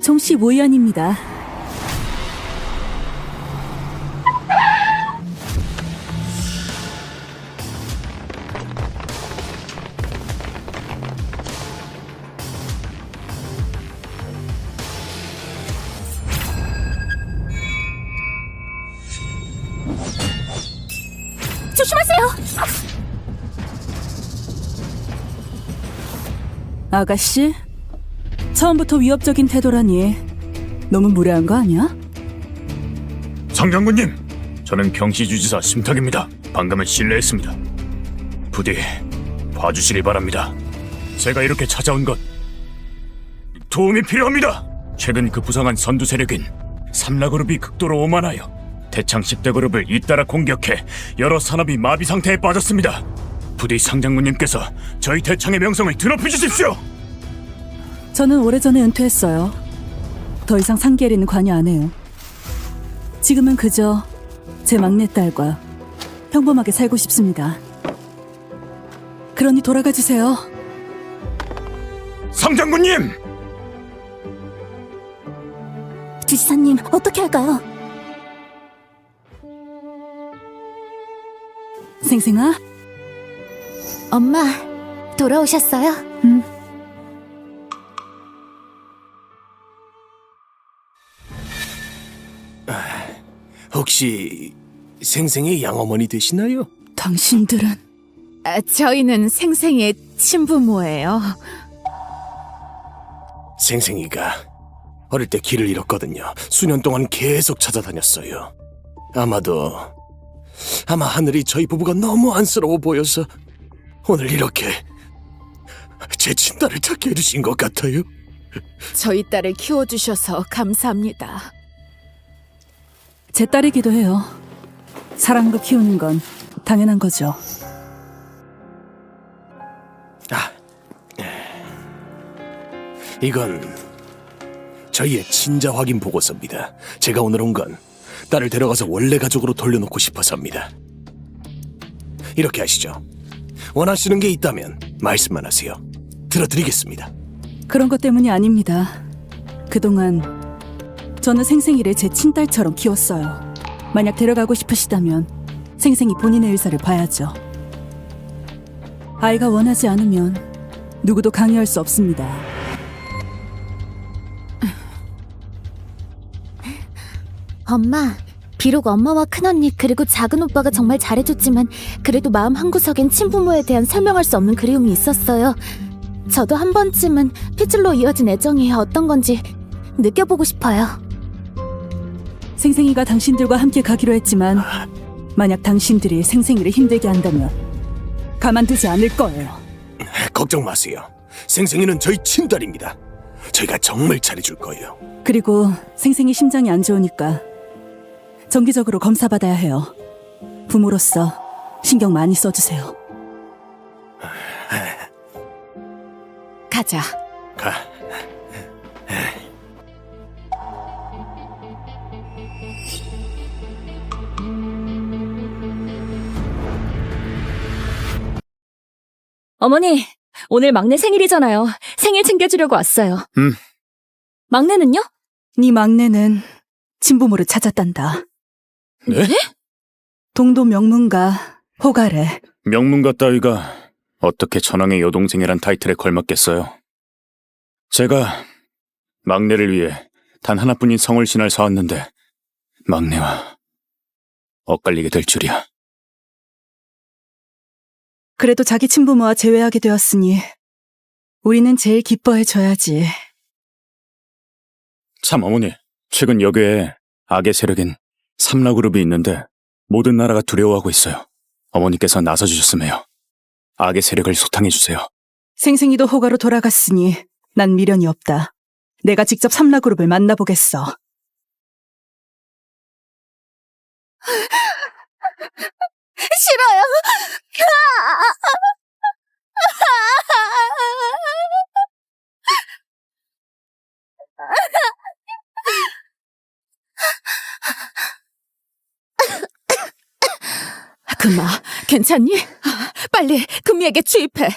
총씨 모의원입니다. 조심하세요! 아가씨, 처음부터 위협적인 태도라니 너무 무례한 거 아니야? 상장군님, 저는 경시주지사 심탁입니다. 방금은 실례했습니다. 부디 봐주시기 바랍니다. 제가 이렇게 찾아온 것 도움이 필요합니다. 최근 그 부상한 선두 세력인 삼라그룹이 극도로 오만하여 대창 10대 그룹을 잇따라 공격해 여러 산업이 마비 상태에 빠졌습니다. 부디 상장군님께서 저희 대창의 명성을 드높여 주십시오. 저는 오래전에 은퇴했어요. 더 이상 상계리는 관여 안 해요. 지금은 그저 제 막내딸과 평범하게 살고 싶습니다. 그러니 돌아가 주세요. 상장군님! 주지사님, 어떻게 할까요? 생생아? 엄마, 돌아오셨어요? 혹시 생생의 양어머니 되시나요? 당신들은 저희는 생생의 친부모예요. 생생이가 어릴 때 길을 잃었거든요. 수년 동안 계속 찾아다녔어요. 아마 하늘이 저희 부부가 너무 안쓰러워 보여서 오늘 이렇게 제 친딸을 찾게 해주신 것 같아요. 저희 딸을 키워주셔서 감사합니다. 제 딸이기도 해요. 사랑으로 키우는 건 당연한 거죠. 이건 저희의 친자 확인 보고서입니다. 제가 오늘 온 건 딸을 데려가서 원래 가족으로 돌려놓고 싶어서입니다. 이렇게 하시죠. 원하시는 게 있다면 말씀만 하세요. 들어드리겠습니다. 그런 것 때문이 아닙니다. 그동안 저는 생생이를 제 친딸처럼 키웠어요. 만약 데려가고 싶으시다면 생생이 본인의 의사를 봐야죠. 아이가 원하지 않으면 누구도 강요할 수 없습니다. 엄마, 비록 엄마와 큰언니 그리고 작은 오빠가 정말 잘해줬지만 그래도 마음 한구석엔 친부모에 대한 설명할 수 없는 그리움이 있었어요. 저도 한 번쯤은 핏줄로 이어진 애정이 어떤 건지 느껴보고 싶어요. 생생이가 당신들과 함께 가기로 했지만 만약 당신들이 생생이를 힘들게 한다면 가만두지 않을 거예요. 걱정 마세요. 생생이는 저희 친딸입니다. 저희가 정말 잘해줄 거예요. 그리고 생생이 심장이 안 좋으니까 정기적으로 검사받아야 해요. 부모로서 신경 많이 써주세요. 가자. 가. 어머니, 오늘 막내 생일이잖아요. 생일 챙겨주려고 왔어요. 음. 막내는요? 네 막내는 친부모를 찾았단다. 네? 동도 명문가 호가래. 명문가 따위가 어떻게 전왕의 여동생이란 타이틀에 걸맞겠어요? 제가 막내를 위해 단 하나뿐인 성을 신할 사왔는데 막내와 엇갈리게 될 줄이야. 그래도 자기 친부모와 재회하게 되었으니 우리는 제일 기뻐해줘야지. 참 어머니, 최근 여기에 악의 세력인 삼라그룹이 있는데 모든 나라가 두려워하고 있어요. 어머니께서 나서주셨으me요. 악의 세력을 소탕해주세요. 생생이도 호가로 돌아갔으니 난 미련이 없다. 내가 직접 삼라그룹을 만나보겠어. 싫어요. 금아, 괜찮니? 빨리 금이에게 주입해.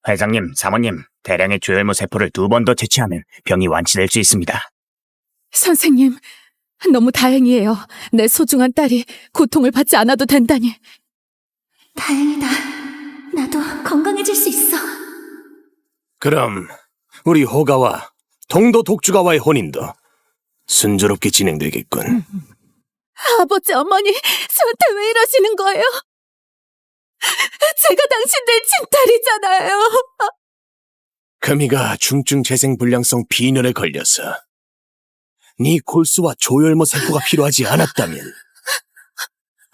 회장님, 사모님, 대량의 조혈모 세포를 2번 더 채취하면 병이 완치될 수 있습니다. 선생님, 너무 다행이에요. 내 소중한 딸이 고통을 받지 않아도 된다니. 다행이다. 나도 건강해질 수 있어. 그럼 우리 호가와 동도 독주가와의 혼인도 순조롭게 진행되겠군. 아버지, 어머니, 저한테 왜 이러시는 거예요? 제가 당신들 친딸이잖아요. 금이가 중증 재생불량성 빈혈에 걸려서 네 골수와 조혈모 세포가 필요하지 않았다면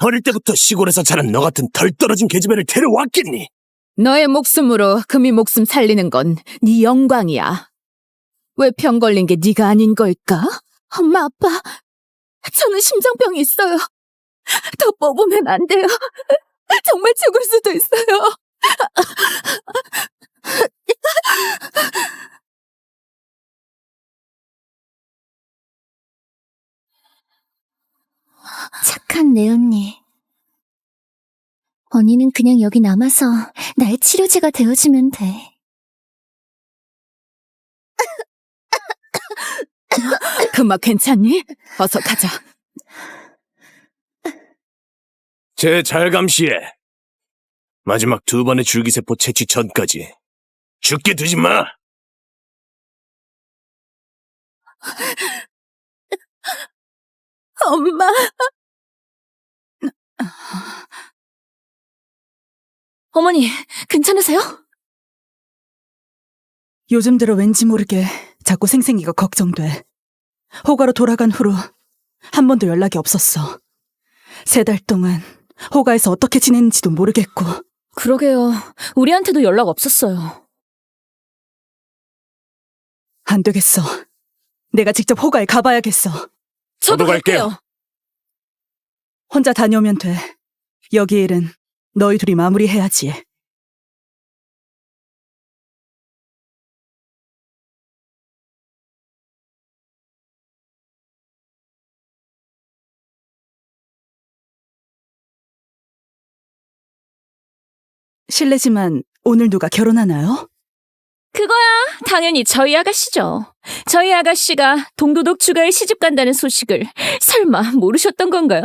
어릴 때부터 시골에서 자란 너 같은 덜 떨어진 계집애를 데려왔겠니? 너의 목숨으로 금이 목숨 살리는 건 네 영광이야. 왜 병 걸린 게 네가 아닌 걸까? 엄마, 아빠, 저는 심장병이 있어요. 더 뽑으면 안 돼요. 정말 죽을 수도 있어요. 착한 내 언니. 언니는 그냥 여기 남아서 나의 치료제가 되어주면 돼. 금아, 괜찮니? 어서 가자. 제 잘감시에 마지막 2번의 줄기세포 채취 전까지 죽게 두지 마! 엄마. 어머니, 괜찮으세요? 요즘 들어 왠지 모르게 자꾸 생생이가 걱정돼. 호가로 돌아간 후로 한 번도 연락이 없었어. 3달 동안 호가에서 어떻게 지냈는지도 모르겠고. 그러게요. 우리한테도 연락 없었어요. 안 되겠어. 내가 직접 호가에 가봐야겠어. 저도 갈게요. 혼자 다녀오면 돼. 여기 일은 너희 둘이 마무리해야지. 실례지만 오늘 누가 결혼하나요? 그거야 당연히 저희 아가씨죠. 저희 아가씨가 동도독 주가에 시집 간다는 소식을 설마 모르셨던 건가요?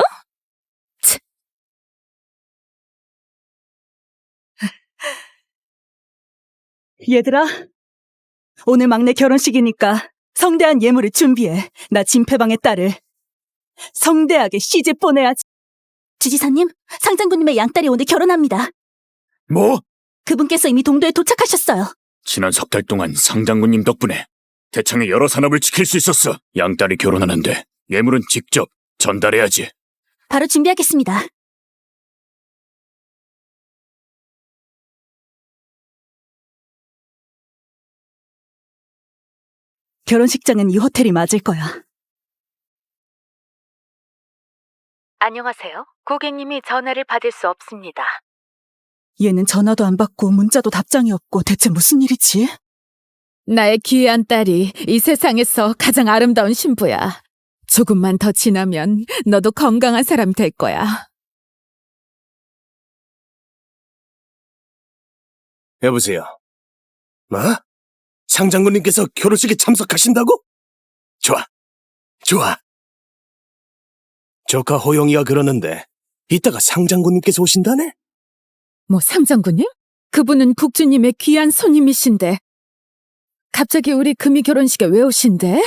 얘들아, 오늘 막내 결혼식이니까 성대한 예물을 준비해. 나 진패방의 딸을 성대하게 시집 보내야지. 주지사님, 상장군님의 양딸이 오늘 결혼합니다. 뭐? 그분께서 이미 동도에 도착하셨어요. 지난 3달 동안 상장군님 덕분에 대창의 여러 산업을 지킬 수 있었어. 양딸이 결혼하는데 예물은 직접 전달해야지. 바로 준비하겠습니다. 결혼식장은 이 호텔이 맞을 거야. 안녕하세요. 고객님이 전화를 받을 수 없습니다. 얘는 전화도 안 받고 문자도 답장이 없고 대체 무슨 일이지? 나의 귀한 딸이 이 세상에서 가장 아름다운 신부야. 조금만 더 지나면 너도 건강한 사람 될 거야. 여보세요. 뭐? 상장군님께서 결혼식에 참석하신다고? 좋아. 좋아. 조카 호영이가 그러는데 이따가 상장군님께서 오신다네? 뭐 상장군님? 그분은 국주님의 귀한 손님이신데 갑자기 우리 금이 결혼식에 왜 오신대?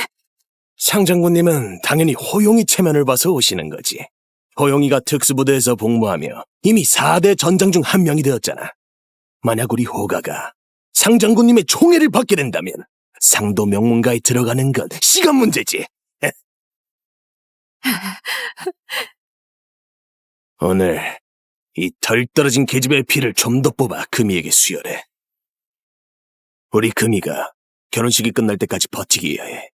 상장군님은 당연히 호용이 체면을 봐서 오시는 거지. 호용이가 특수부대에서 복무하며 이미 4대 전장 중 한 명이 되었잖아. 만약 우리 호가가 상장군님의 총애를 받게 된다면 상도 명문가에 들어가는 건 시간 문제지. 오늘 이 덜 떨어진 계집애의 피를 좀 더 뽑아 금이에게 수혈해. 우리 금이가 결혼식이 끝날 때까지 버티기야 해.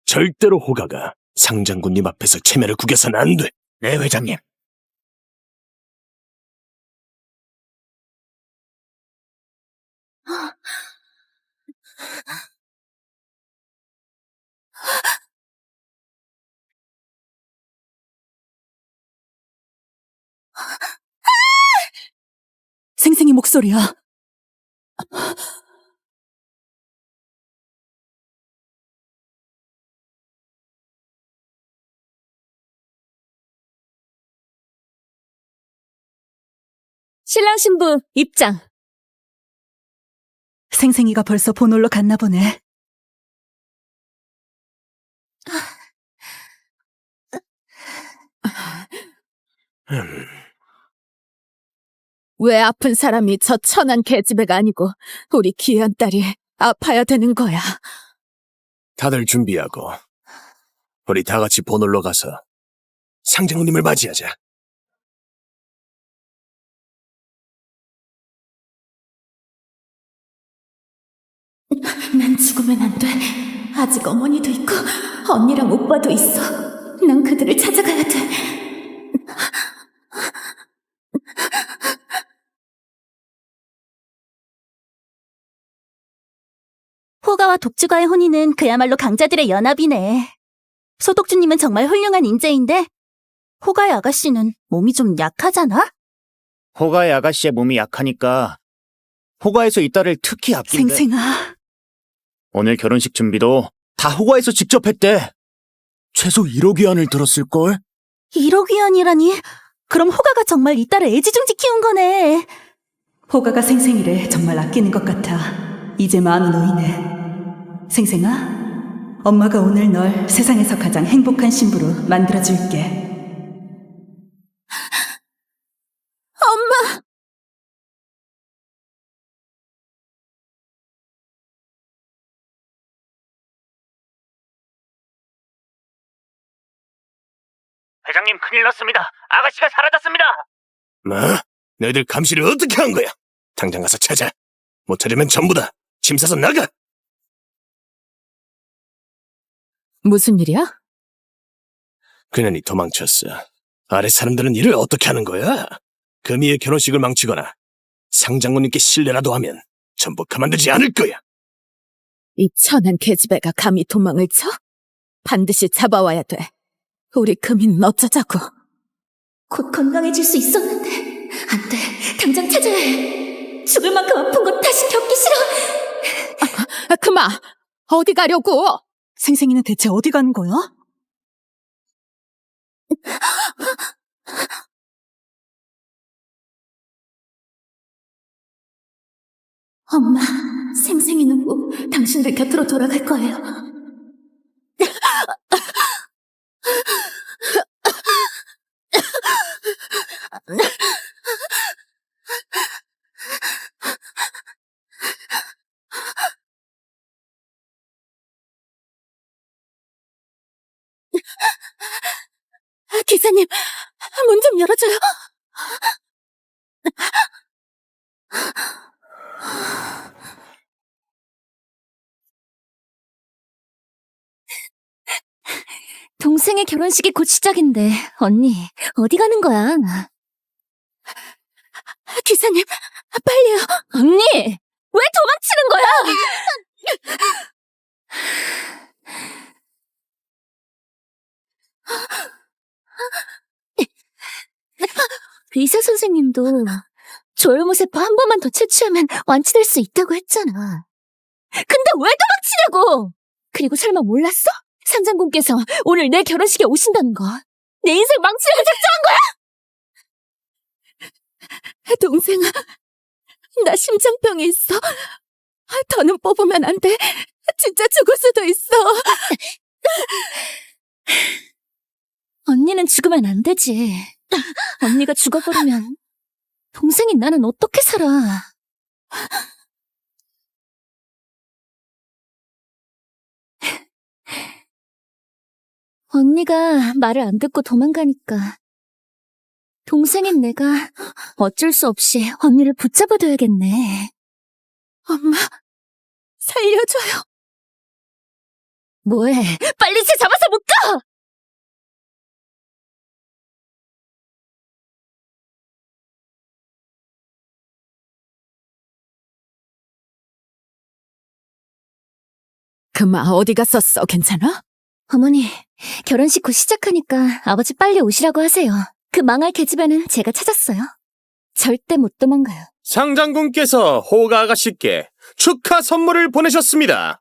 절대로 호가가 상장군님 앞에서 체면을 구겨서는 안 돼. 네, 회장님. 생생이 목소리야. 신랑 신부 입장. 생생이가 벌써 보놀러 갔나 보네. 왜 아픈 사람이 저 천한 계집애가 아니고 우리 귀한 딸이 아파야 되는 거야? 다들 준비하고 우리 다 같이 보놀러 가서 상장군님을 맞이하자. 난 죽으면 안 돼. 아직 어머니도 있고 언니랑 오빠도 있어. 난 그들을 찾아가야 돼. 호가와 독주가의 혼인은 그야말로 강자들의 연합이네. 소독주님은 정말 훌륭한 인재인데 호가의 아가씨는 몸이 좀 약하잖아? 호가의 아가씨의 몸이 약하니까 호가에서 이 딸을 특히 아낀대. 생생아, 오늘 결혼식 준비도 다 호가에서 직접 했대. 최소 1억 위안을 들었을걸? 1억 위안이라니? 그럼 호가가 정말 이 딸을 애지중지 키운 거네. 호가가 생생이를 정말 아끼는 것 같아. 이제 마음이 놓이네. 생생아, 엄마가 오늘 널 세상에서 가장 행복한 신부로 만들어줄게. 엄마! 회장님 큰일 났습니다. 아가씨가 사라졌습니다. 뭐? 너희들 감시를 어떻게 한 거야? 당장 가서 찾아. 못 찾으면 전부 다 짐 싸서 나가. 무슨 일이야? 그년이 도망쳤어. 아래 사람들은 일을 어떻게 하는 거야? 금이의 결혼식을 망치거나 상장군님께 신뢰라도 하면 전부 가만두지 않을 거야. 이 천한 계집애가 감히 도망을 쳐? 반드시 잡아와야 돼. 우리 금이는 어쩌자고. 곧 건강해질 수 있었는데 안 돼. 당장 찾아야 해. 죽을 만큼 아픈 건 다시 겪기 싫어. 그마! 어디 가려고? 생생이는 대체 어디 가는 거야? 엄마, 생생이는 꼭 당신들 곁으로 돌아갈 거예요. 기사님, 문 좀 열어줘요. 동생의 결혼식이 곧 시작인데 언니 어디 가는 거야? 기사님, 빨리요. 언니 왜 도망치는 거야? 의사 선생님도 조혈모세포 한 번만 더 채취하면 완치될 수 있다고 했잖아. 근데 왜 도망치냐고! 그리고 설마 몰랐어? 상장군께서 오늘 내 결혼식에 오신다는 거. 내 인생 망치려고 작정한 거야! 동생아, 나 심장병이 있어. 더는 뽑으면 안 돼. 진짜 죽을 수도 있어. 언니는 죽으면 안 되지. 언니가 죽어버리면 동생인 나는 어떻게 살아? 언니가 말을 안 듣고 도망가니까 동생인 내가 어쩔 수 없이 언니를 붙잡아둬야겠네. 엄마, 살려줘요. 뭐해? 빨리 쟤 잡아서 못 가! 그마 어디 갔었어? 괜찮아? 어머니, 결혼식 곧 시작하니까 아버지 빨리 오시라고 하세요. 그 망할 계집애는 제가 찾았어요. 절대 못 도망가요. 상장군께서 호가 아가씨께 축하 선물을 보내셨습니다.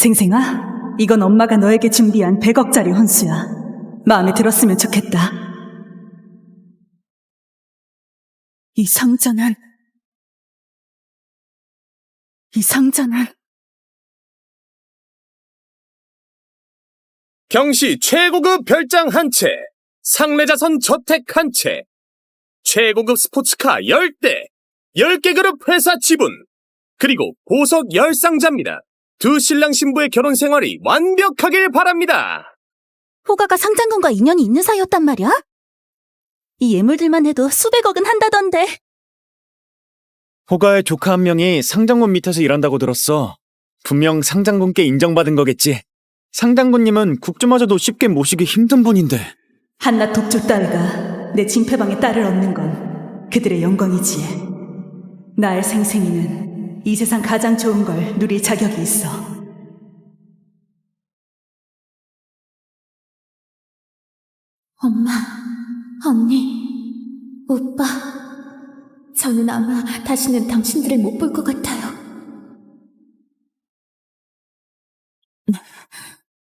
생생아, 이건 엄마가 너에게 준비한 100억짜리 혼수야. 마음에 들었으면 좋겠다. 이 상자는 경시 최고급 별장 한 채, 상례자선 저택 한 채, 최고급 스포츠카 10대, 10개 그룹 회사 지분, 그리고 보석 10상자입니다. 두 신랑 신부의 결혼 생활이 완벽하길 바랍니다. 호가가 상장군과 인연이 있는 사이였단 말이야? 이 예물들만 해도 수백억은 한다던데. 호가의 조카 한 명이 상장군 밑에서 일한다고 들었어. 분명 상장군께 인정받은 거겠지. 상장군님은 국주마저도 쉽게 모시기 힘든 분인데. 한낱 독주 따위가 내 진패방에 딸을 얻는 건 그들의 영광이지. 나의 생생이는 이 세상 가장 좋은 걸 누릴 자격이 있어. 엄마, 언니, 오빠. 저는 아마 다시는 당신들을 못 볼 것 같아요.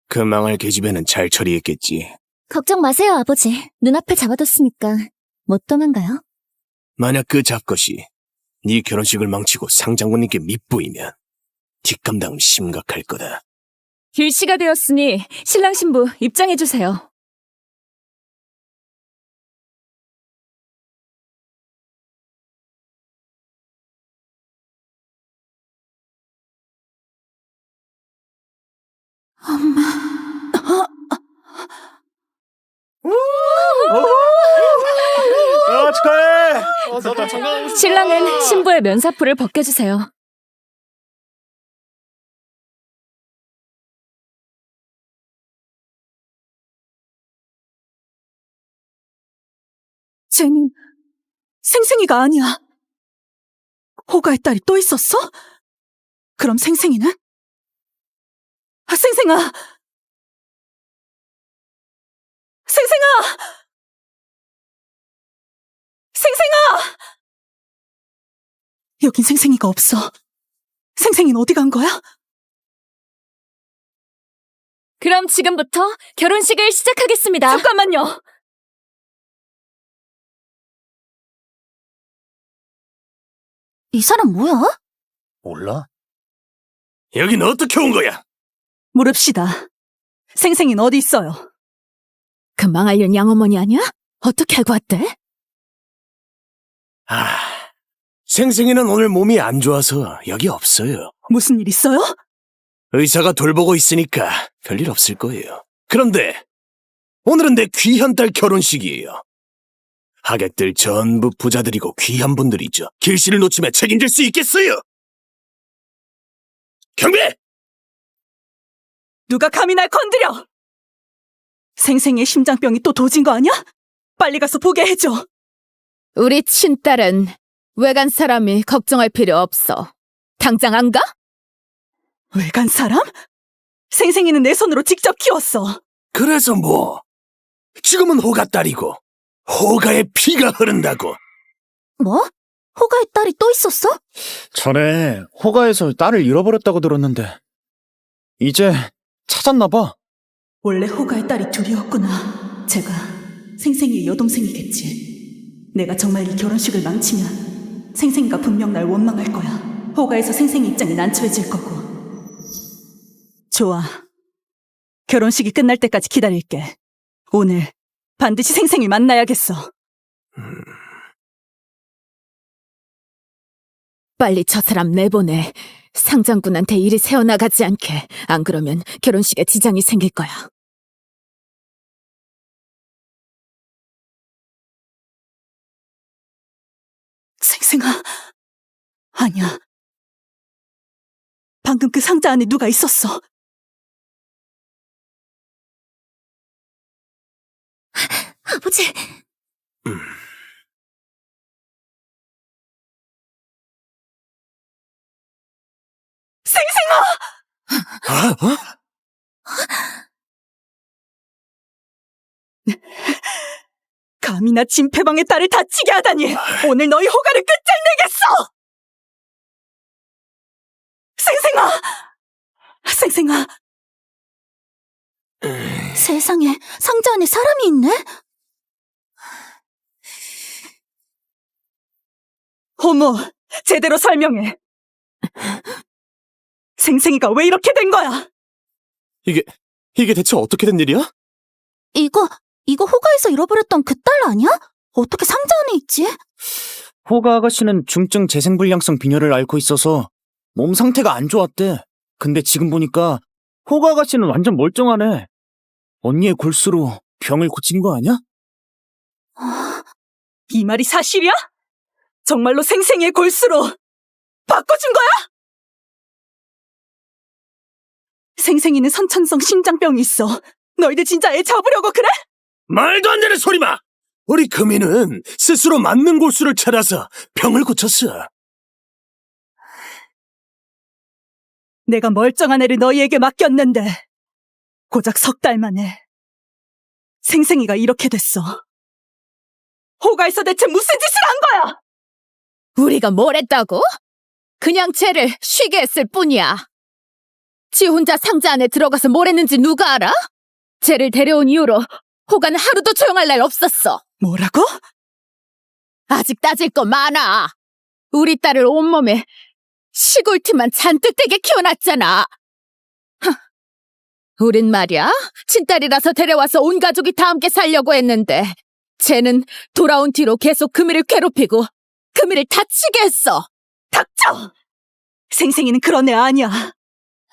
그 망할 계집애는 잘 처리했겠지. 걱정 마세요, 아버지. 눈앞에 잡아뒀으니까 못 도망가요. 만약 그 잡것이 네 결혼식을 망치고 상장군님께 밑보이면 뒷감당 심각할 거다. 길시가 되었으니 신랑 신부 입장해주세요. 축하해! 신랑은 신부의 면사포를 벗겨주세요. 쟤는 생생이가 아니야. 호가의 딸이 또 있었어? 그럼 생생이는? 생생아! 생생아! 생생아! 여긴 생생이가 없어. 생생이는 어디 간 거야? 그럼 지금부터 결혼식을 시작하겠습니다. 잠깐만요! 이 사람 뭐야? 몰라? 여긴 어떻게 온 거야? 물읍시다. 생생이는 어디 있어요? 그 망할년 양어머니 아니야? 어떻게 알고 왔대? 생생이는 오늘 몸이 안 좋아서 여기 없어요. 무슨 일 있어요? 의사가 돌보고 있으니까 별일 없을 거예요. 그런데 오늘은 내 귀한 딸 결혼식이에요. 하객들 전부 부자들이고 귀한 분들이죠. 길씨를 놓치면 책임질 수 있겠어요? 경비! 누가 감히 날 건드려! 생생이의 심장병이 또 도진 거 아니야? 빨리 가서 보게 해줘. 우리 친딸은 외간 사람이 걱정할 필요 없어. 당장 안 가? 외간 사람? 생생이는 내 손으로 직접 키웠어. 그래서 뭐? 지금은 호가 딸이고 호가의 피가 흐른다고. 뭐? 호가의 딸이 또 있었어? 전에 호가에서 딸을 잃어버렸다고 들었는데 이제 찾았나 봐. 원래 호가의 딸이 둘이었구나. 제가 생생이의 여동생이겠지. 내가 정말 이 결혼식을 망치면 생생이가 분명 날 원망할 거야. 호가에서 생생이 입장이 난처해질 거고. 좋아. 결혼식이 끝날 때까지 기다릴게. 오늘 반드시 생생이 만나야겠어. 빨리 저 사람 내보내. 상장군한테 일이 새어나가지 않게. 안 그러면 결혼식에 지장이 생길 거야. 생생아. 아니야. 방금 그 상자 안에 누가 있었어. 아버지, 감히 나 진패방의 딸을 다치게 하다니. 오늘 너희 호가를 끝장내겠어. 생생아. 생생아, 세상에, 상자 안에 사람이 있네? 어머, 제대로 설명해. 생생이가 왜 이렇게 된 거야? 이게 대체 어떻게 된 일이야? 이거 호가에서 잃어버렸던 그 딸 아니야? 어떻게 상자 안에 있지? 호가 아가씨는 중증 재생불량성 빈혈을 앓고 있어서 몸 상태가 안 좋았대. 근데 지금 보니까 호가 아가씨는 완전 멀쩡하네. 언니의 골수로 병을 고친 거 아니야? 이 말이 사실이야? 정말로 생생이의 골수로 바꿔준 거야? 생생이는 선천성 심장병이 있어. 너희들 진짜 애 잡으려고 그래? 말도 안 되는 소리 마! 우리 금이는 스스로 맞는 골수를 찾아서 병을 고쳤어. 내가 멀쩡한 애를 너희에게 맡겼는데 고작 3달 만에 생생이가 이렇게 됐어. 호가에서 대체 무슨 짓을 한 거야? 우리가 뭘 했다고? 그냥 쟤를 쉬게 했을 뿐이야. 지 혼자 상자 안에 들어가서 뭘 했는지 누가 알아? 쟤를 데려온 이후로 호가는 하루도 조용할 날 없었어. 뭐라고? 아직 따질 거 많아. 우리 딸을 온몸에 시골티만 잔뜩 되게 키워놨잖아. 우린 말이야, 친딸이라서 데려와서 온 가족이 다 함께 살려고 했는데 쟤는 돌아온 뒤로 계속 금이를 괴롭히고 금이를 다치게 했어. 닥쳐! 생생이는 그런 애 아니야.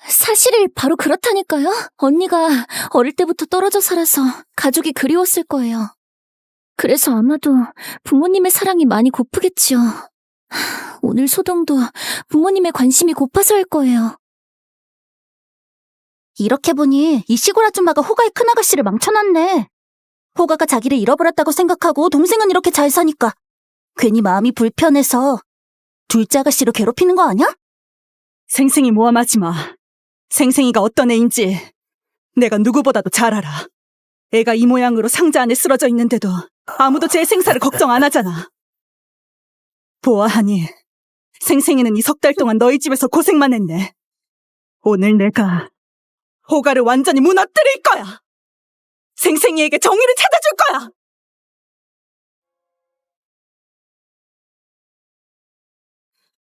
사실이 바로 그렇다니까요. 언니가 어릴 때부터 떨어져 살아서 가족이 그리웠을 거예요. 그래서 아마도 부모님의 사랑이 많이 고프겠지요. 오늘 소동도 부모님의 관심이 고파서 할 거예요. 이렇게 보니 이 시골 아줌마가 호가의 큰아가씨를 망쳐놨네. 호가가 자기를 잃어버렸다고 생각하고 동생은 이렇게 잘 사니까 괜히 마음이 불편해서 둘째 아가씨로 괴롭히는 거 아니야? 생생이 모함하지 마. 생생이가 어떤 애인지 내가 누구보다도 잘 알아. 애가 이 모양으로 상자 안에 쓰러져 있는데도 아무도 제 생사를 걱정 안 하잖아. 보아하니 생생이는 이 3달 동안 너희 집에서 고생만 했네. 오늘 내가 호가를 완전히 무너뜨릴 거야. 생생이에게 정의를 찾아줄 거야.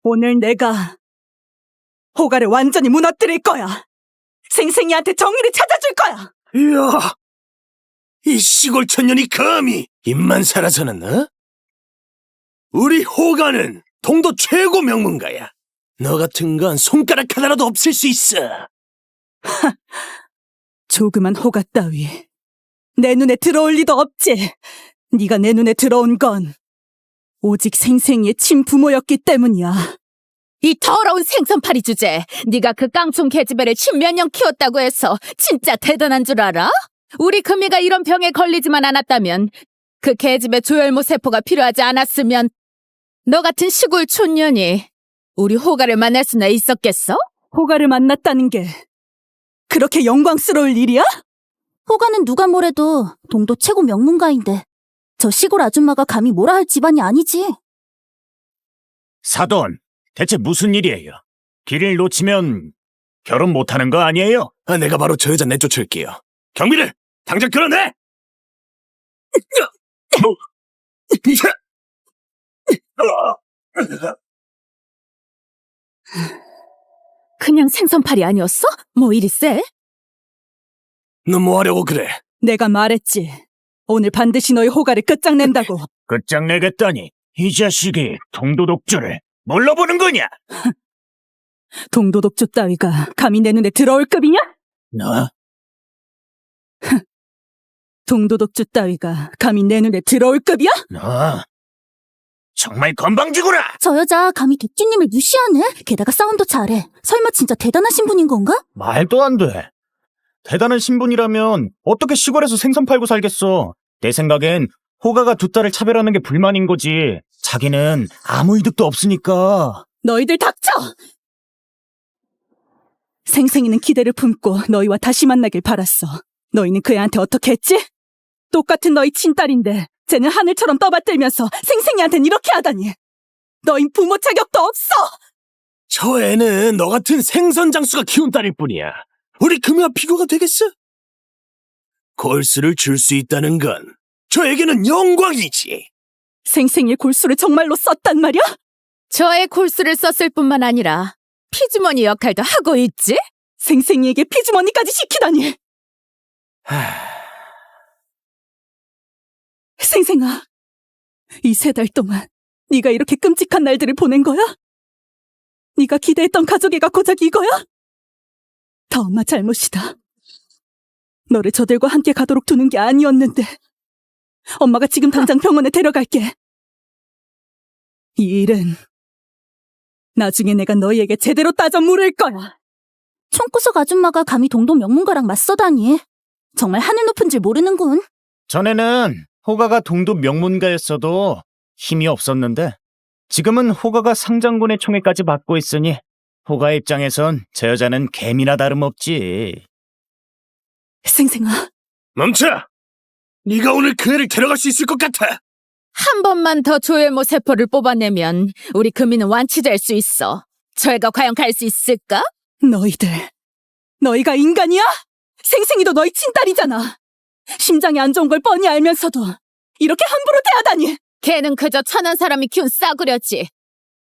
오늘 내가 호가를 완전히 무너뜨릴 거야. 생생이한테 정의를 찾아줄 거야. 이야, 이 시골 천년이 감히 입만 살아서는, 어? 우리 호가는 동도 최고 명문가야. 너 같은 건 손가락 하나라도 없앨 수 있어. 조그만 호가 따위 내 눈에 들어올 리도 없지. 네가 내 눈에 들어온 건 오직 생생이의 친부모였기 때문이야. 이 더러운 생선파리 주제. 네가 그 깡총 계집애를 10몇 년 키웠다고 해서 진짜 대단한 줄 알아? 우리 금이가 이런 병에 걸리지만 않았다면, 그 계집애 조혈모 세포가 필요하지 않았으면 너 같은 시골 촌년이 우리 호가를 만날 수나 있었겠어? 호가를 만났다는 게 그렇게 영광스러울 일이야? 호가는 누가 뭐래도 동도 최고 명문가인데 저 시골 아줌마가 감히 뭐라 할 집안이 아니지. 사돈, 대체 무슨 일이에요? 길을 놓치면 결혼 못하는 거 아니에요? 내가 바로 저 여자 내쫓을게요. 경비를 당장 끌어내! 그냥 생선파리 아니었어? 뭐 이리 쎄? 너 뭐 하려고 그래? 내가 말했지. 오늘 반드시 너희 호가를 끝장낸다고. 끝장내겠다니 이 자식이 동도독주를 뭘로 보는 거냐? 동도독주 따위가 감히 내 눈에 들어올 급이냐? 너? 동도독주 따위가 감히 내 눈에 들어올 급이야? 너 정말 건방지구나. 저 여자 감히 도끼님을 무시하네. 게다가 싸움도 잘해. 설마 진짜 대단하신 분인 건가? 말도 안 돼. 대단한 신분이라면 어떻게 시골에서 생선 팔고 살겠어. 내 생각엔 호가가 두 딸을 차별하는 게 불만인 거지. 자기는 아무 이득도 없으니까. 너희들 닥쳐! 생생이는 기대를 품고 너희와 다시 만나길 바랐어. 너희는 그 애한테 어떻게 했지? 똑같은 너희 친딸인데 쟤는 하늘처럼 떠받들면서 생생이한텐 이렇게 하다니. 너희 부모 자격도 없어! 저 애는 너 같은 생선장수가 키운 딸일 뿐이야. 우리 금이와 비교가 되겠어? 골수를 줄 수 있다는 건 저에게는 영광이지. 생생이의 골수를 정말로 썼단 말이야? 저의 골수를 썼을 뿐만 아니라 피주머니 역할도 하고 있지? 생생이에게 피주머니까지 시키다니. 생생아, 이 3달 동안 네가 이렇게 끔찍한 날들을 보낸 거야? 네가 기대했던 가족애가 고작 이거야? 다 엄마 잘못이다. 너를 저들과 함께 가도록 두는 게 아니었는데 엄마가 지금 당장 병원에 데려갈게. 이 일은 나중에 내가 너희에게 제대로 따져 물을 거야. 총구석 아줌마가 감히 동독 명문가랑 맞서다니. 정말 하늘 높은 줄 모르는군. 전에는 호가가 동독 명문가였어도 힘이 없었는데 지금은 호가가 상장군의 총애까지 받고 있으니 호가의 입장에선 저 여자는 개미나 다름없지. 생생아, 멈춰! 네가 오늘 그 애를 데려갈 수 있을 것 같아. 한 번만 더 조엘모 세포를 뽑아내면 우리 금이는 완치될 수 있어. 저 애가 과연 갈 수 있을까? 너희가 인간이야? 생생이도 너희 친딸이잖아. 심장이 안 좋은 걸 뻔히 알면서도 이렇게 함부로 대하다니. 걔는 그저 천한 사람이 키운 싸구려지.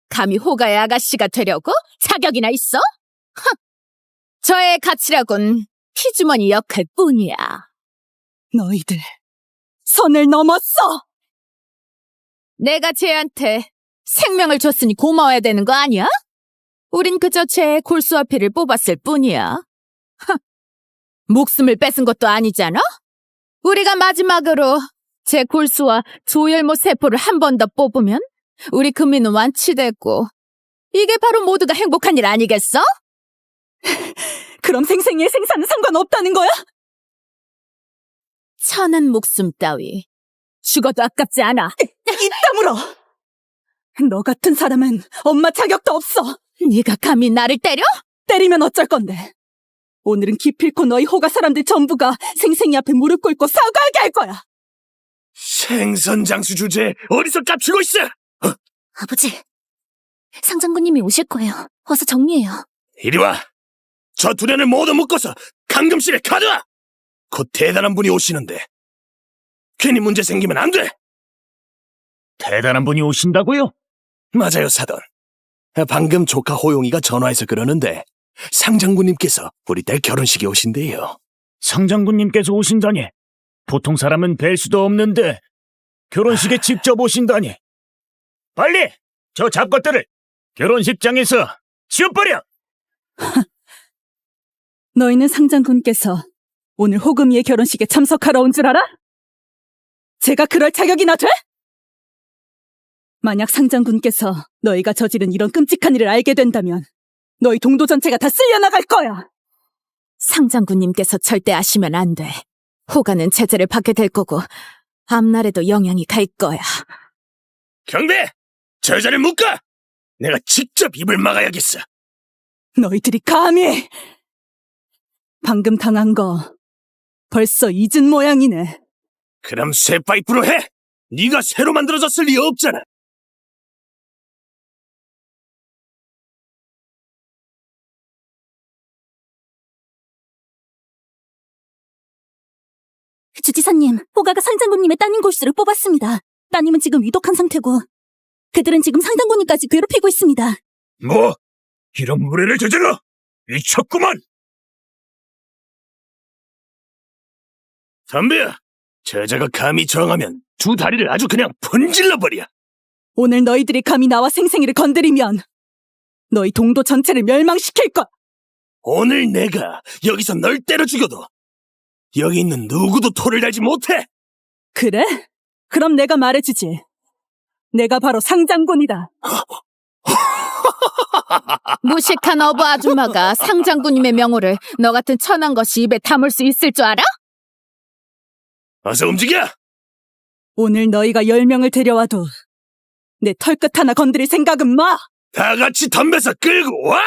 감히 호가의 아가씨가 되려고? 자격이나 있어? 흥! 저의 가치라곤 피주머니 역할뿐이야. 너희들 선을 넘었어. 내가 쟤한테 생명을 줬으니 고마워야 되는 거 아니야? 우린 그저 쟤의 골수와 피를 뽑았을 뿐이야. 흥! 목숨을 뺏은 것도 아니잖아? 우리가 마지막으로 제 골수와 조혈모 세포를 한 번 더 뽑으면 우리 금이는 완치되고 이게 바로 모두가 행복한 일 아니겠어? 그럼 생생이의 생사는 상관없다는 거야? 천한 목숨 따위 죽어도 아깝지 않아. 입 다물어. 너 같은 사람은 엄마 자격도 없어. 네가 감히 나를 때려? 때리면 어쩔 건데. 오늘은 기필코 너희 호가 사람들 전부가 생생이 앞에 무릎 꿇고 사과하게 할 거야. 생선장수 주제에 어디서 깝치고 있어? 아버지, 상장군님이 오실 거예요. 어서 정리해요. 이리 와. 저 두뇌를 모두 묶어서 감금실에 가둬. 곧 대단한 분이 오시는데 괜히 문제 생기면 안 돼. 대단한 분이 오신다고요? 맞아요, 사돈. 방금 조카 호용이가 전화해서 그러는데 상장군님께서 우리 딸 결혼식에 오신대요. 상장군님께서 오신다니. 보통 사람은 뵐 수도 없는데 결혼식에 직접 오신다니. 빨리 저 잡것들을 결혼식장에서 치워버려. 너희는 상장군께서 오늘 호금이의 결혼식에 참석하러 온 줄 알아? 제가 그럴 자격이나 돼? 만약 상장군께서 너희가 저지른 이런 끔찍한 일을 알게 된다면 너희 동도 전체가 다 쓸려나갈 거야. 상장군님께서 절대 아시면 안 돼. 호가는 제재를 받게 될 거고 앞날에도 영향이 갈 거야. 경배! 저 여자를 묶어! 내가 직접 입을 막아야겠어. 너희들이 감히! 방금 당한 거 벌써 잊은 모양이네. 그럼 새 파이프로 해! 네가 새로 만들어졌을 리 없잖아. 주지사님, 호가가 상장군님의 따님 골수를 뽑았습니다. 따님은 지금 위독한 상태고 그들은 지금 상장군님까지 괴롭히고 있습니다. 뭐? 이런 무례를 저질러? 미쳤구만! 담배야, 저 여자가 감히 저항하면 두 다리를 아주 그냥 분질러버려. 오늘 너희들이 감히 나와 생생이를 건드리면 너희 동도 전체를 멸망시킬 거야. 오늘 내가 여기서 널 때려 죽여도 여기 있는 누구도 토를 달지 못해. 그래? 그럼 내가 말해주지. 내가 바로 상장군이다. 무식한 어부 아줌마가 상장군님의 명호를 너 같은 천한 것이 입에 담을 수 있을 줄 알아? 어서 움직여! 오늘 너희가 10명을 데려와도 내 털끝 하나 건드릴 생각은 마! 다 같이 덤벼서 끌고 와!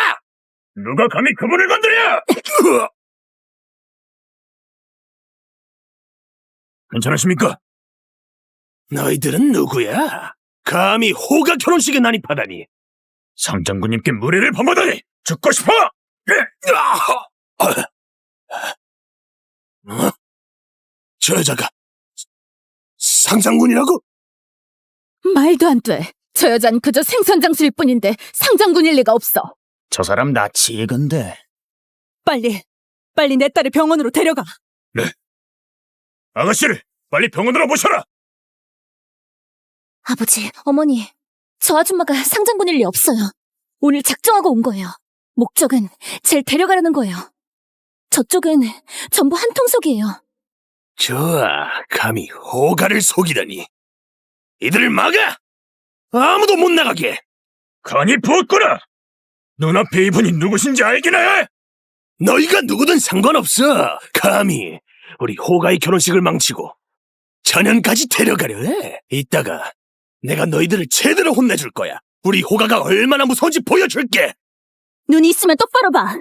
누가 감히 그분을 건드려! 괜찮으십니까? 너희들은 누구야? 감히 호가 결혼식에 난입하다니. 상장군님께 무례를 범하다니 죽고 싶어! 저 여자가 상장군이라고? 말도 안 돼. 저 여잔 그저 생선장수일 뿐인데 상장군일 리가 없어. 저 사람 낯이 익은데. 빨리 내 딸을 병원으로 데려가. 아가씨를 빨리 병원으로 모셔라! 아버지, 어머니, 저 아줌마가 상장군일 리 없어요. 오늘 작정하고 온 거예요. 목적은 쟤를 데려가려는 거예요. 저쪽은 전부 한통속이에요. 좋아, 감히 호가를 속이다니. 이들을 막아! 아무도 못 나가게! 간이 부었구나! 눈앞에 이분이 누구신지 알기나 해! 너희가 누구든 상관없어! 감히 우리 호가의 결혼식을 망치고 전현까지 데려가려 해! 이따가 내가 너희들을 제대로 혼내줄 거야! 우리 호가가 얼마나 무서운지 보여줄게! 눈이 있으면 똑바로 봐.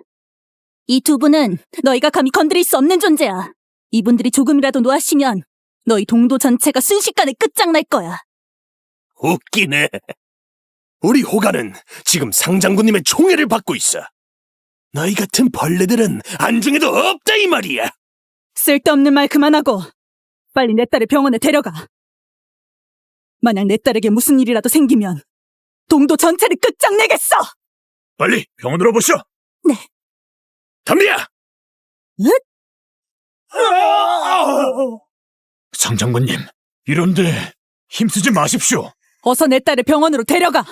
이 두 분은 너희가 감히 건드릴 수 없는 존재야. 이분들이 조금이라도 노하시면 너희 동도 전체가 순식간에 끝장날 거야. 웃기네. 우리 호가는 지금 상장군님의 총애를 받고 있어. 너희 같은 벌레들은 안중에도 없다 이 말이야. 쓸데없는 말 그만하고 빨리 내 딸을 병원에 데려가. 만약 내 딸에게 무슨 일이라도 생기면 동도 전체를 끝장내겠어. 빨리 병원으로 모셔! 네. 담비야! 상장군님, 이런데 힘쓰지 마십시오. 어서 내 딸을 병원으로 데려가.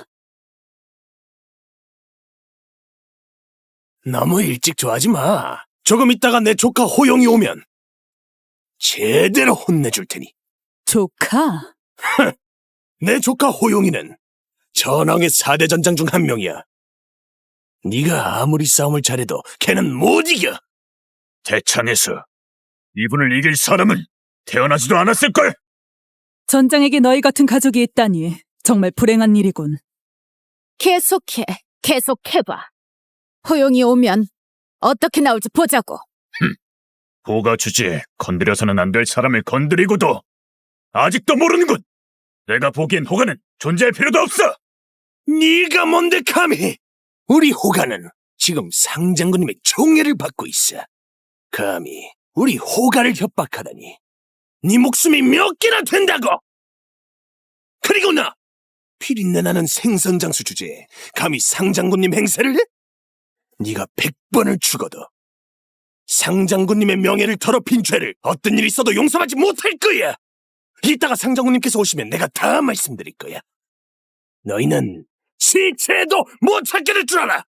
너무 일찍 좋아하지 마. 조금 있다가 내 조카 호영이 오면 제대로 혼내줄 테니. 조카? 내 조카 호용이는 전왕의 4대 전장 중 한 명이야. 네가 아무리 싸움을 잘해도 걔는 못 이겨. 대창에서 이분을 이길 사람은 태어나지도 않았을걸! 전장에게 너희 같은 가족이 있다니 정말 불행한 일이군. 계속해봐. 호용이 오면 어떻게 나올지 보자고. 호가 주제에 건드려서는 안 될 사람을 건드리고도 아직도 모르는군! 내가 보기엔 호가는 존재할 필요도 없어! 네가 뭔데 감히! 우리 호가는 지금 상장군님의 총애를 받고 있어. 감히 우리 호가를 협박하다니. 네 목숨이 몇 개나 된다고! 그리고 너! 피린내 나는 생선장수 주제에 감히 상장군님 행세를 해? 네가 100번을 죽어도 상장군님의 명예를 더럽힌 죄를 어떤 일이 있어도 용서하지 못할 거야! 이따가 상장군님께서 오시면 내가 다 말씀드릴 거야. 너희는 시체도 못 찾게 될 줄 알아!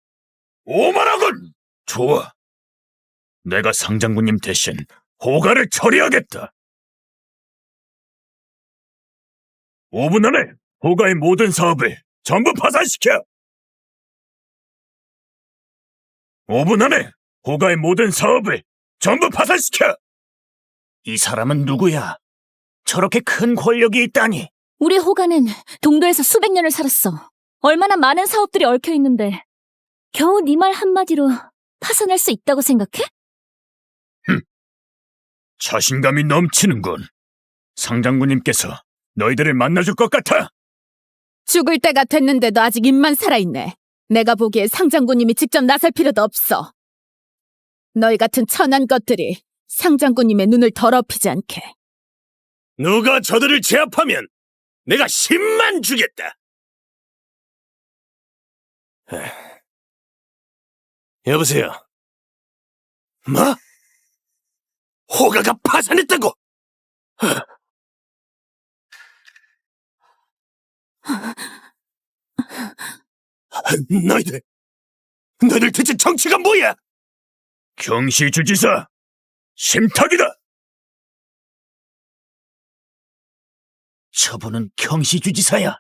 오만하군! 좋아. 내가 상장군님 대신 호가를 처리하겠다. 5분 안에 호가의 모든 사업을 전부 파산시켜! 5분 안에 호가의 모든 사업을 전부 파산시켜! 이 사람은 누구야? 저렇게 큰 권력이 있다니. 우리 호가는 동도에서 수백 년을 살았어. 얼마나 많은 사업들이 얽혀 있는데 겨우 네 말 한마디로 파산할 수 있다고 생각해? 자신감이 넘치는군. 상장군님께서 너희들을 만나줄 것 같아! 죽을 때가 됐는데도 아직 입만 살아있네. 내가 보기에 상장군님이 직접 나설 필요도 없어. 너희 같은 천한 것들이 상장군님의 눈을 더럽히지 않게. 누가 저들을 제압하면 내가 10만 주겠다! 여보세요? 뭐? 호가가 파산했다고? 너희들 대체 정체가 뭐야? 경시주지사, 심탁이다! 저분은 경시주지사야.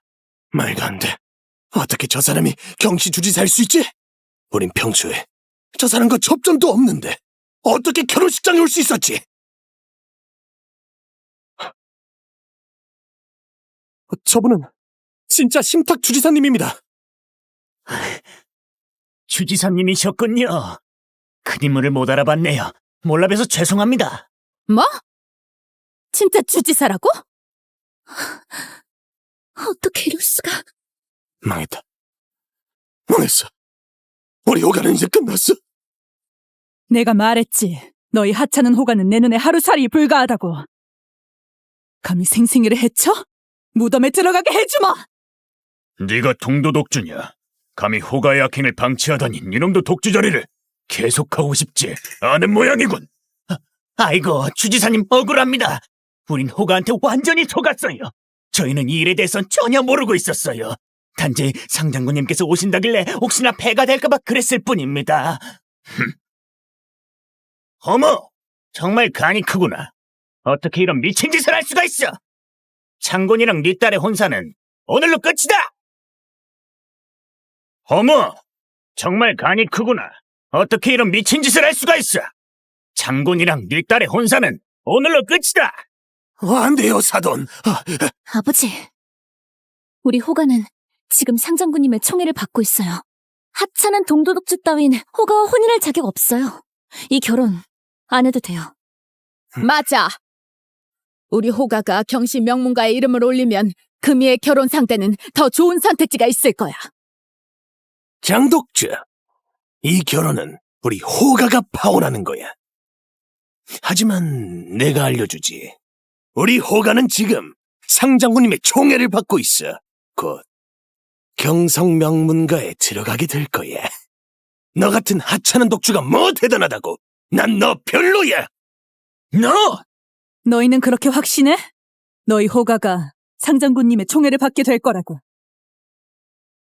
말도 안 돼. 어떻게 저 사람이 경시주지사일 수 있지? 우린 평소에 저 사람과 접점도 없는데 어떻게 결혼식장에 올 수 있었지? 저분은 진짜 심탁 주지사님입니다. 주지사님이셨군요. 큰 인물을 못 알아봤네요. 몰라봬서 죄송합니다. 뭐? 진짜 주지사라고? 어떻게 이럴 수가? 망했다. 망했어. 우리 호가는 이제 끝났어. 내가 말했지. 너희 하찮은 호가는 내 눈에 하루살이 불과하다고. 감히 생생이를 해쳐? 무덤에 들어가게 해주마! 네가 동도 독주냐? 감히 호가의 악행을 방치하다니 이놈도 독주 자리를 계속하고 싶지 않은 모양이군. 아이고, 주지사님 억울합니다. 우린 호가한테 완전히 속았어요. 저희는 이 일에 대해선 전혀 모르고 있었어요. 단지 상장군님께서 오신다길래 혹시나 배가 될까봐 그랬을 뿐입니다. 어머, 정말 간이 크구나. 어떻게 이런 미친 짓을 할 수가 있어? 장군이랑 네 딸의 혼사는 오늘로 끝이다! 어머, 정말 간이 크구나. 어떻게 이런 미친 짓을 할 수가 있어? 장군이랑 네 딸의 혼사는 오늘로 끝이다! 안 돼요, 사돈. 아버지, 우리 호가는 지금 상장군님의 총애를 받고 있어요. 하찮은 동도독주 따윈 호가와 혼인할 자격 없어요. 이 결혼 안 해도 돼요. 맞아. 우리 호가가 경시 명문가의 이름을 올리면 금이의 결혼 상대는 더 좋은 선택지가 있을 거야. 장독주, 이 결혼은 우리 호가가 파혼하는 거야. 하지만 내가 알려주지. 우리 호가는 지금 상장군님의 총애를 받고 있어. 곧 경성명문가에 들어가게 될 거야. 너 같은 하찮은 독주가 뭐 대단하다고. 난 너 별로야. 너! 너희는 그렇게 확신해? 너희 호가가 상장군님의 총애를 받게 될 거라고.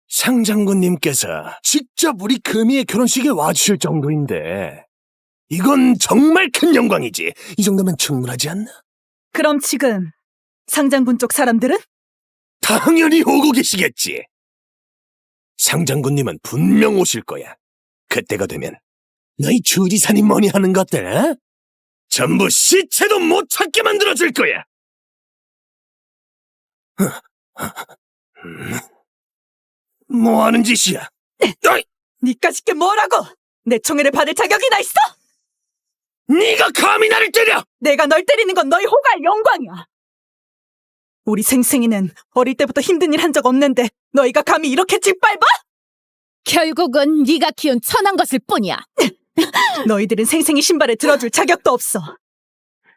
상장군님께서 직접 우리 금이의 결혼식에 와주실 정도인데 이건 정말 큰 영광이지. 이 정도면 충분하지 않나? 그럼 지금 상장군 쪽 사람들은? 당연히 오고 계시겠지. 상장군님은 분명 오실 거야. 그때가 되면 너희 주지사님 뭐니 하는 것들 어? 전부 시체도 못 찾게 만들어줄 거야. 뭐 하는 짓이야? 어이! 니까짓 게 뭐라고? 내 총애를 받을 자격이나 있어? 네가 감히 나를 때려! 내가 널 때리는 건 너희 호가의 영광이야. 우리 생생이는 어릴 때부터 힘든 일 한 적 없는데 너희가 감히 이렇게 짓밟아? 결국은 네가 키운 천한 것일 뿐이야. 너희들은 생생이 신발을 들어줄 자격도 없어.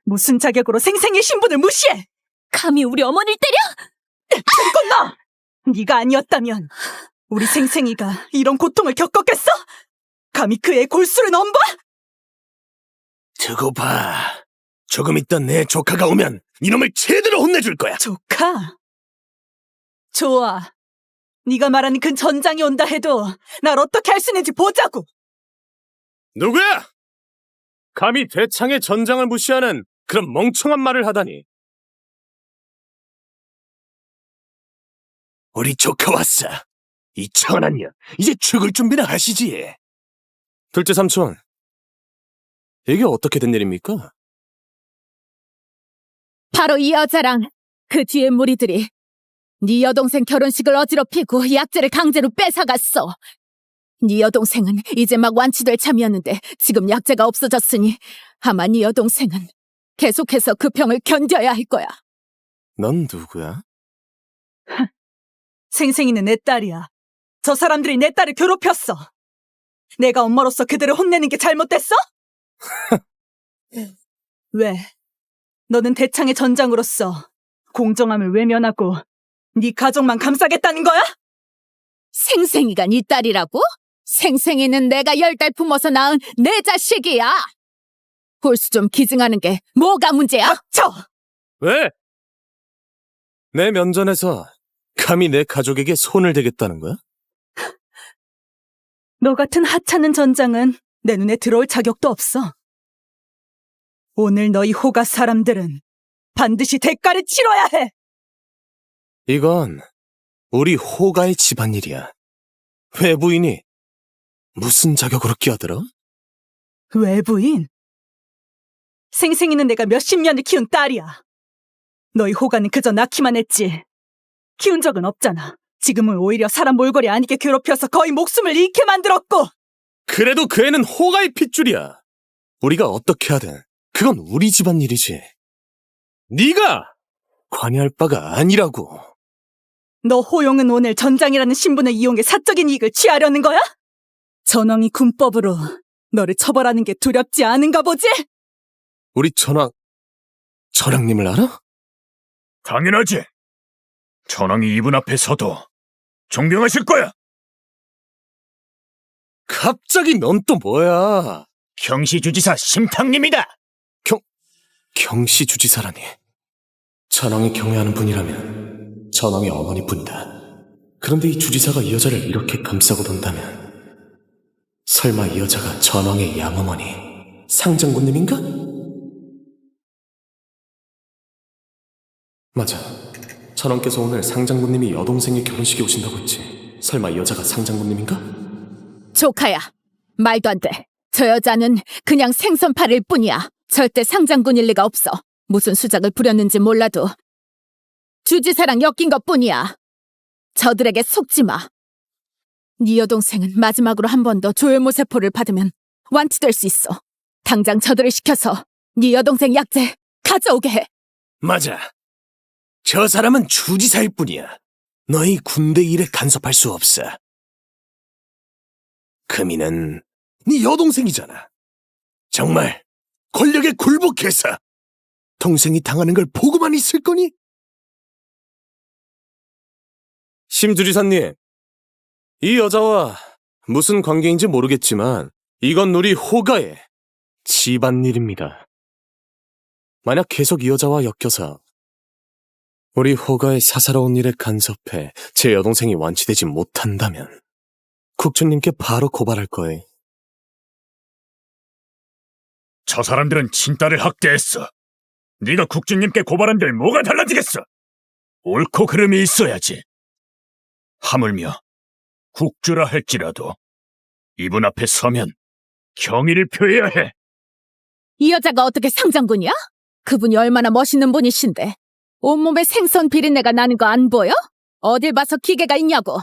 무슨 자격으로 생생의 신분을 무시해? 감히 우리 어머니를 때려? 그리고 너! 네가 아니었다면 우리 생생이가 이런 고통을 겪었겠어? 감히 그의 골수를 넘봐? 두고 봐. 조금 있다 내 조카가 오면 이놈을 제대로 혼내줄 거야. 조카? 좋아. 네가 말하는 그 전장이 온다 해도 날 어떻게 할 수 있는지 보자고. 누구야? 감히 대창의 전장을 무시하는 그런 멍청한 말을 하다니. 우리 조카 왔어. 이 천한 년, 이제 죽을 준비나 하시지. 둘째 삼촌, 이게 어떻게 된 일입니까? 바로 이 여자랑 그 뒤에 무리들이 네 여동생 결혼식을 어지럽히고 약재를 강제로 뺏어갔어. 네 여동생은 이제 막 완치될 참이었는데 지금 약재가 없어졌으니 아마 네 여동생은 계속해서 그 병을 견뎌야 할 거야. 넌 누구야? 생생이는 내 딸이야. 저 사람들이 내 딸을 괴롭혔어. 내가 엄마로서 그들을 혼내는 게 잘못됐어? 왜? 너는 대창의 전장으로서 공정함을 외면하고 네 가족만 감싸겠다는 거야? 생생이가 네 딸이라고? 생생이는 내가 10달 품어서 낳은 내 자식이야. 볼수 좀 기증하는 게 뭐가 문제야? 닥쳐! 왜? 내 면전에서 감히 내 가족에게 손을 대겠다는 거야? 너 같은 하찮은 전장은 내 눈에 들어올 자격도 없어. 오늘 너희 호가 사람들은 반드시 대가를 치러야 해! 이건 우리 호가의 집안일이야. 외부인이 무슨 자격으로 끼어들어? 외부인? 생생이는 내가 몇십 년을 키운 딸이야. 너희 호가는 그저 낳기만 했지. 키운 적은 없잖아. 지금은 오히려 사람 몰골이 아니게 괴롭혀서 거의 목숨을 잃게 만들었고. 그래도 그 애는 호가의 핏줄이야. 우리가 어떻게 하든 그건 우리 집안일이지. 네가 관여할 바가 아니라고. 너 호용은 오늘 전장이라는 신분을 이용해 사적인 이익을 취하려는 거야? 전왕이 군법으로 너를 처벌하는 게 두렵지 않은가 보지? 우리 전왕님을 알아? 당연하지. 전왕이 이분 앞에 서도 존경하실 거야. 갑자기 넌 또 뭐야? 경시주지사 심탕님이다. 경시주지사라니. 전왕이 경외하는 분이라면 전왕의 어머니뿐이다. 그런데 이 주지사가 이 여자를 이렇게 감싸고 돈다면 설마 이 여자가 전왕의 양어머니 상장군님인가? 맞아. 전왕께서 오늘 상장군님이 여동생의 결혼식에 오신다고 했지. 설마 이 여자가 상장군님인가? 조카야, 말도 안 돼. 저 여자는 그냥 생선팔일 뿐이야. 절대 상장군일 리가 없어. 무슨 수작을 부렸는지 몰라도 주지사랑 엮인 것뿐이야. 저들에게 속지 마. 네 여동생은 마지막으로 한 번 더 조혈모세포를 받으면 완치될 수 있어. 당장 저들을 시켜서 네 여동생 약재 가져오게 해. 맞아. 저 사람은 주지사일 뿐이야. 너희 군대 일에 간섭할 수 없어. 금이는 네 여동생이잖아. 정말 권력에 굴복해서 동생이 당하는 걸 보고만 있을 거니? 심주지사님, 이 여자와 무슨 관계인지 모르겠지만 이건 우리 호가의 집안일입니다. 만약 계속 이 여자와 엮여서 우리 호가의 사사로운 일에 간섭해 제 여동생이 완치되지 못한다면 국주님께 바로 고발할 거예요. 저 사람들은 친딸을 학대했어. 네가 국주님께 고발한들 뭐가 달라지겠어? 옳고 그름이 있어야지. 하물며 국주라 할지라도 이분 앞에 서면 경의를 표해야 해. 이 여자가 어떻게 상장군이야? 그분이 얼마나 멋있는 분이신데 온몸에 생선 비린내가 나는 거 안 보여? 어딜 봐서 기계가 있냐고.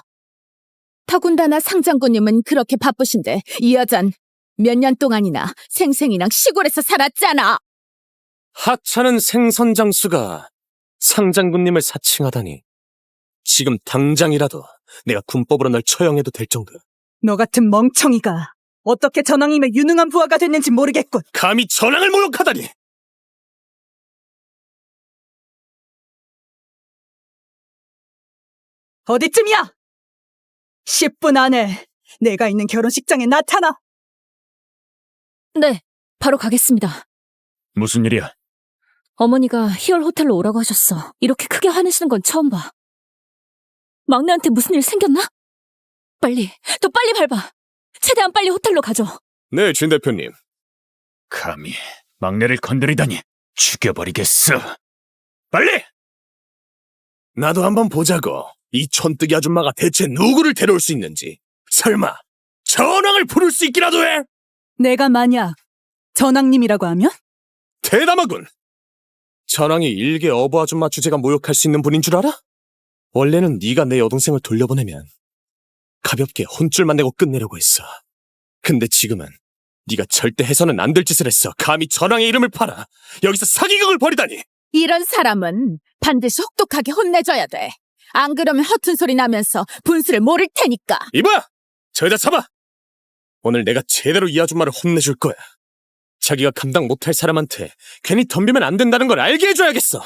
더군다나 상장군님은 그렇게 바쁘신데 이 여잔 몇 년 동안이나 생생이랑 시골에서 살았잖아. 하찮은 생선장수가 상장군님을 사칭하다니. 지금 당장이라도 내가 군법으로 널 처형해도 될 정도. 너 같은 멍청이가 어떻게 전왕님의 유능한 부하가 됐는지 모르겠군. 감히 전왕을 모욕하다니! 어디쯤이야? 10분 안에 내가 있는 결혼식장에 나타나. 네, 바로 가겠습니다. 무슨 일이야? 어머니가 희열 호텔로 오라고 하셨어. 이렇게 크게 화내시는 건 처음 봐. 막내한테 무슨 일 생겼나? 빨리, 더 빨리 밟아. 최대한 빨리 호텔로 가죠. 네, 진 대표님. 감히 막내를 건드리다니 죽여버리겠어. 빨리! 나도 한번 보자고. 이 촌뜨기 아줌마가 대체 누구를 데려올 수 있는지. 설마 전왕을 부를 수 있기라도 해? 내가 만약 전왕님이라고 하면? 대담하군. 전왕이 일개 어부 아줌마 주제가 모욕할 수 있는 분인 줄 알아? 원래는 네가 내 여동생을 돌려보내면 가볍게 혼쭐만 내고 끝내려고 했어. 근데 지금은 네가 절대 해서는 안 될 짓을 했어. 감히 전왕의 이름을 팔아 여기서 사기극을 벌이다니. 이런 사람은 반드시 혹독하게 혼내줘야 돼. 안 그러면 허튼 소리 나면서 분수를 모를 테니까. 이봐! 저 여자 잡아! 오늘 내가 제대로 이 아줌마를 혼내줄 거야. 자기가 감당 못할 사람한테 괜히 덤비면 안 된다는 걸 알게 해줘야겠어.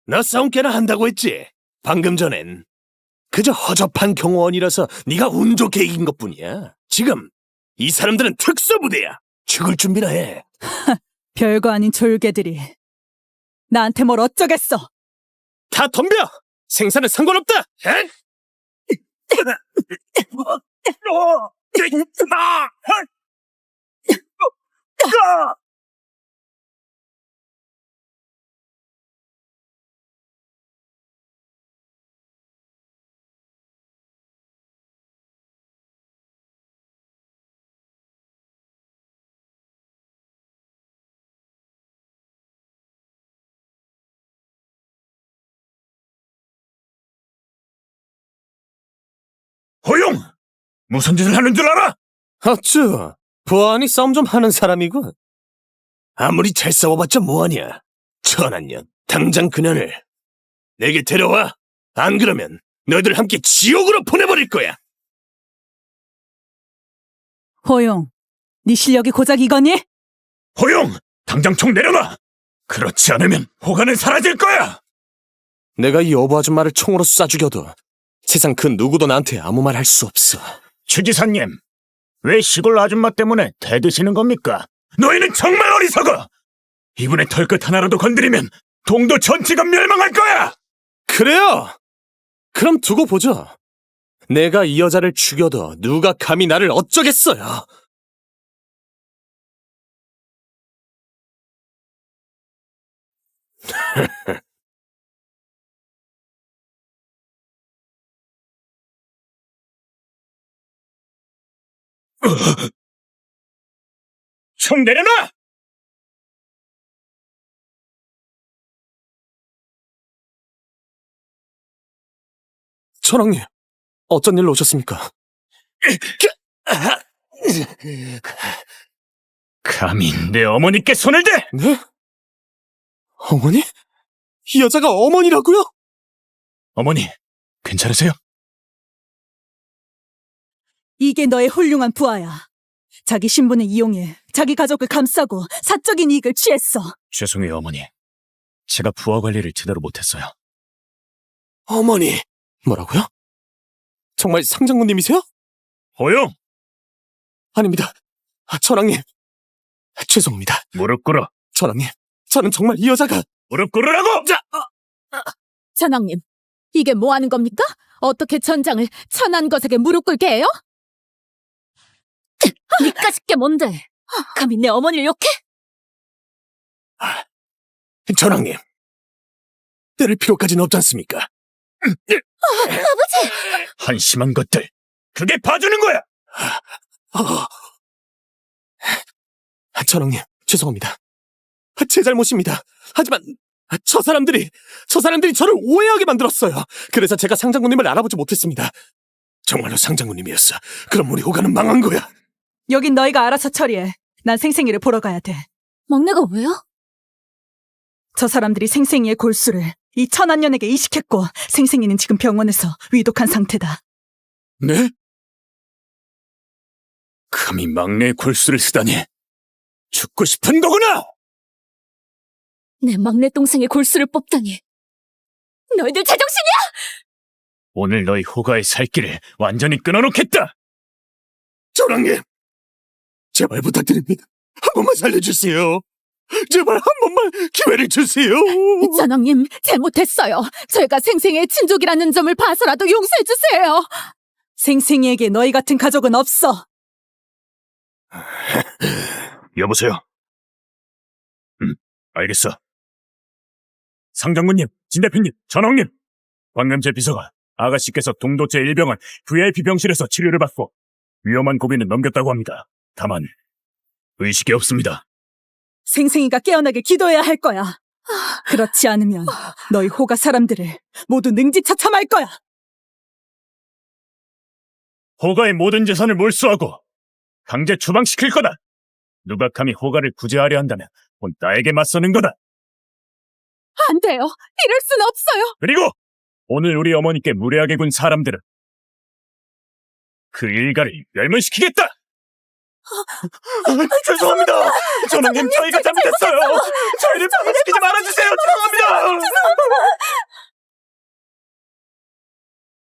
너 싸움 깨나 한다고 했지? 방금 전엔 그저 허접한 경호원이라서 네가 운 좋게 이긴 것뿐이야. 지금 이 사람들은 특수부대야. 죽을 준비나 해. 별거 아닌 졸개들이 나한테 뭘 어쩌겠어. 다 덤벼! 생사는 상관없다! 헷! 호용! 무슨 짓을 하는 줄 알아? 어쭈, 보아하니 싸움 좀 하는 사람이군. 아무리 잘 싸워봤자 뭐하냐. 천한년, 당장 그년을 내게 데려와. 안 그러면 너희들 함께 지옥으로 보내버릴 거야. 호용, 네 실력이 고작 이거니? 호용! 당장 총 내려놔! 그렇지 않으면 호가는 사라질 거야! 내가 이 여보 아줌마를 총으로 쏴 죽여도 세상 그 누구도 나한테 아무 말 할 수 없어. 주지사님, 왜 시골 아줌마 때문에 대드시는 겁니까? 너희는 정말 어리석어! 이분의 털끝 하나라도 건드리면 동도 전체가 멸망할 거야! 그래요? 그럼 두고 보죠. 내가 이 여자를 죽여도 누가 감히 나를 어쩌겠어요. 총 내려놔! 천왕님, 어쩐 일로 오셨습니까? 감히 내 어머니께 손을 대! 네? 어머니? 이 여자가 어머니라고요? 어머니, 괜찮으세요? 이게 너의 훌륭한 부하야. 자기 신분을 이용해 자기 가족을 감싸고 사적인 이익을 취했어. 죄송해요, 어머니. 제가 부하 관리를 제대로 못했어요. 어머니. 뭐라고요? 정말 상장군님이세요? 호용! 아닙니다. 천왕님. 죄송합니다. 무릎 꿇어. 천왕님, 저는 정말 이 여자가... 무릎 꿇으라고! 전왕님, 이게 뭐 하는 겁니까? 어떻게 전장을 천한 것에게 무릎 꿇게 해요? 니까짓 게 뭔데? 감히 내 어머니를 욕해? 천왕님, 때릴 필요까지는 없지 않습니까? 한심한 것들. 그게 봐주는 거야! 천왕님, 죄송합니다. 제 잘못입니다. 하지만 저 사람들이 저를 오해하게 만들었어요. 그래서 제가 상장군님을 알아보지 못했습니다. 정말로 상장군님이었어. 그럼 우리 호가는 망한 거야. 여긴 너희가 알아서 처리해. 난 생생이를 보러 가야 돼. 막내가 왜요? 저 사람들이 생생이의 골수를 이 천안년에게 이식했고 생생이는 지금 병원에서 위독한 상태다. 네? 감히 막내의 골수를 쓰다니. 죽고 싶은 거구나! 내 막내 동생의 골수를 뽑다니. 너희들 제정신이야? 오늘 너희 호가의 살 길을 완전히 끊어놓겠다! 천왕님, 제발 부탁드립니다. 한 번만 살려주세요. 제발 한 번만 기회를 주세요. 전왕님, 잘못했어요. 제가 생생의 친족이라는 점을 봐서라도 용서해주세요. 생생이에게 너희 같은 가족은 없어. 여보세요? 알겠어. 상장군님, 진대표님, 전왕님! 방금 제 비서가 아가씨께서 동도 제1병원 VIP 병실에서 치료를 받고 위험한 고비는 넘겼다고 합니다. 다만 의식이 없습니다. 생생이가 깨어나길 기도해야 할 거야. 그렇지 않으면 너희 호가 사람들을 모두 능지처참할 거야. 호가의 모든 재산을 몰수하고 강제 추방시킬 거다. 누가 감히 호가를 구제하려 한다면 곧 나에게 맞서는 거다. 안 돼요. 이럴 순 없어요. 그리고 오늘 우리 어머니께 무례하게 군 사람들은 그 일가를 멸문시키겠다. 죄송합니다. 전원님, 저희가 잘못했어요. 저희를 파괴시키지 말아주세요. 죄송합니다.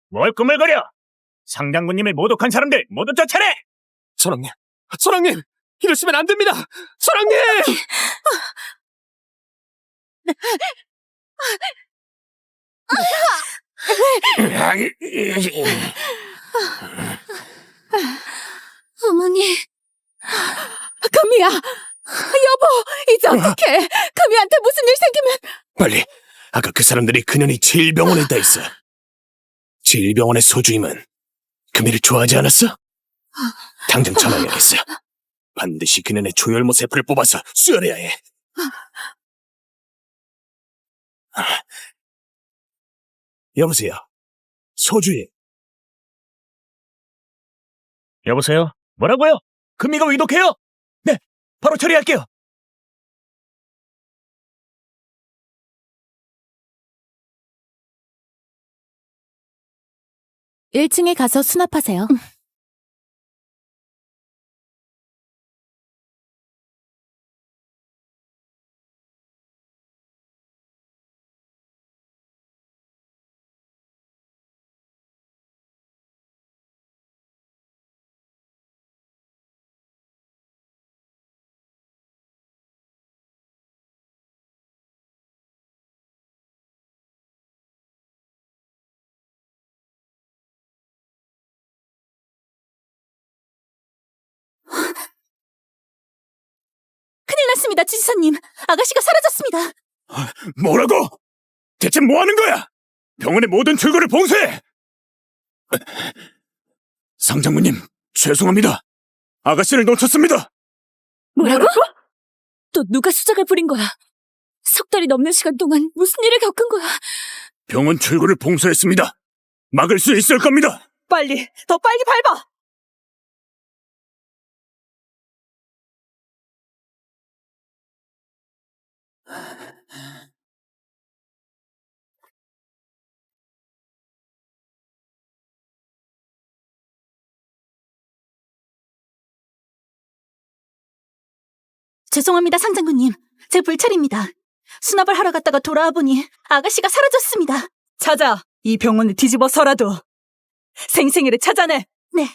뭘 꾸물거려? 상장군님을 모독한 사람들 모두 쫓아내! 천왕님, 이러시면 안 됩니다. 천왕님! 어머니. 금이야. 여보, 이제 어떡해. 금이한테 무슨 일 생기면. 빨리, 아까 그 사람들이 그년이 제1병원에 있다 했어. 제1병원의 소주임은 금이를 좋아하지 않았어? 당장 전화해야겠어. 반드시 그년의 조혈모 세포를 뽑아서 수혈해야 해. 여보세요. 소주에 여보세요? 뭐라고요? 금이가 위독해요? 네, 바로 처리할게요. 1층에 가서 수납하세요. 큰일 났습니다, 지지사님. 아가씨가 사라졌습니다. 뭐라고? 대체 뭐 하는 거야? 병원의 모든 출구를 봉쇄해! 상장모님, 죄송합니다. 아가씨를 놓쳤습니다. 뭐라고? 또 누가 수작을 부린 거야? 석 달이 넘는 시간 동안 무슨 일을 겪은 거야? 병원 출구를 봉쇄했습니다. 막을 수 있을 겁니다. 빨리, 더 빨리 밟아! 죄송합니다, 상장군님. 제 불찰입니다. 수납을 하러 갔다가 돌아와 보니 아가씨가 사라졌습니다. 찾아! 이 병원을 뒤집어서라도 생생이를 찾아내! 네.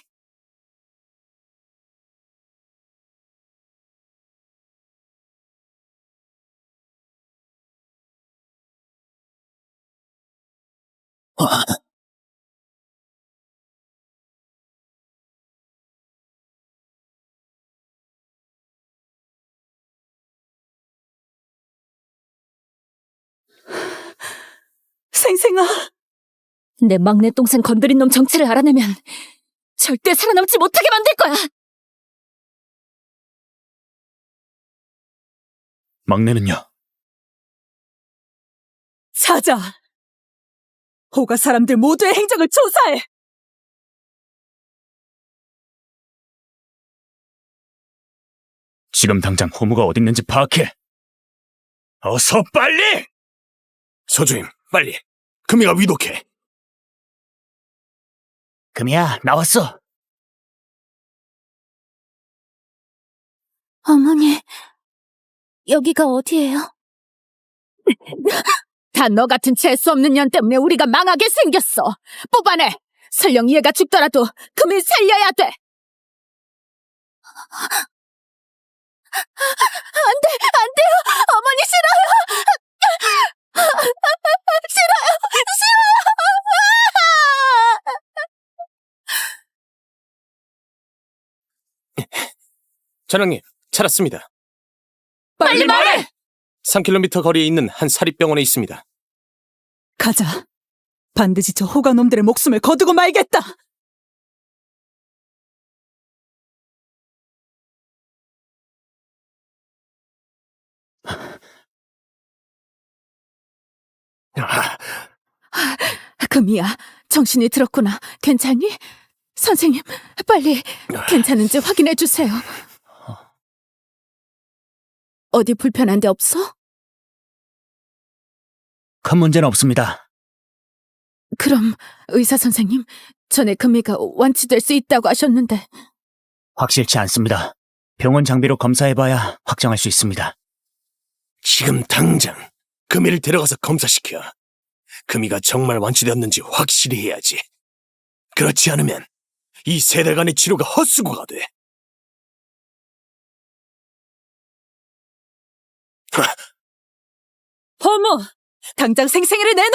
생생아! 내 막내 동생 건드린 놈 정체를 알아내면 절대 살아남지 못하게 만들 거야. 막내는요? 찾아! 호가 사람들 모두의 행적을 조사해! 지금 당장 호무가 어딨는지 파악해. 어서 빨리! 서주임, 빨리. 금이가 위독해. 금이야, 나왔어. 어머니, 여기가 어디예요? 다 너 같은 재수 없는 년 때문에 우리가 망하게 생겼어. 뽑아내. 설령 얘가 죽더라도 금을 살려야 돼. 안 돼요. 어머니 싫어요. 전장님, 찾았습니다. 빨리 말해. 3km 거리에 있는 한 사립병원에 있습니다. 가자. 반드시 저 호가 놈들의 목숨을 거두고 말겠다! 금이야, 정신이 들었구나. 괜찮니? 선생님, 빨리 괜찮은지 확인해 주세요. 어디 불편한 데 없어? 큰 문제는 없습니다. 그럼 의사 선생님, 전에 금이가 완치될 수 있다고 하셨는데. 확실치 않습니다. 병원 장비로 검사해봐야 확정할 수 있습니다. 지금 당장 금이를 데려가서 검사시켜. 금이가 정말 완치되었는지 확실히 해야지. 그렇지 않으면 이 3달간의 치료가 헛수고가 돼. 호무! 당장 생생이를 내놔!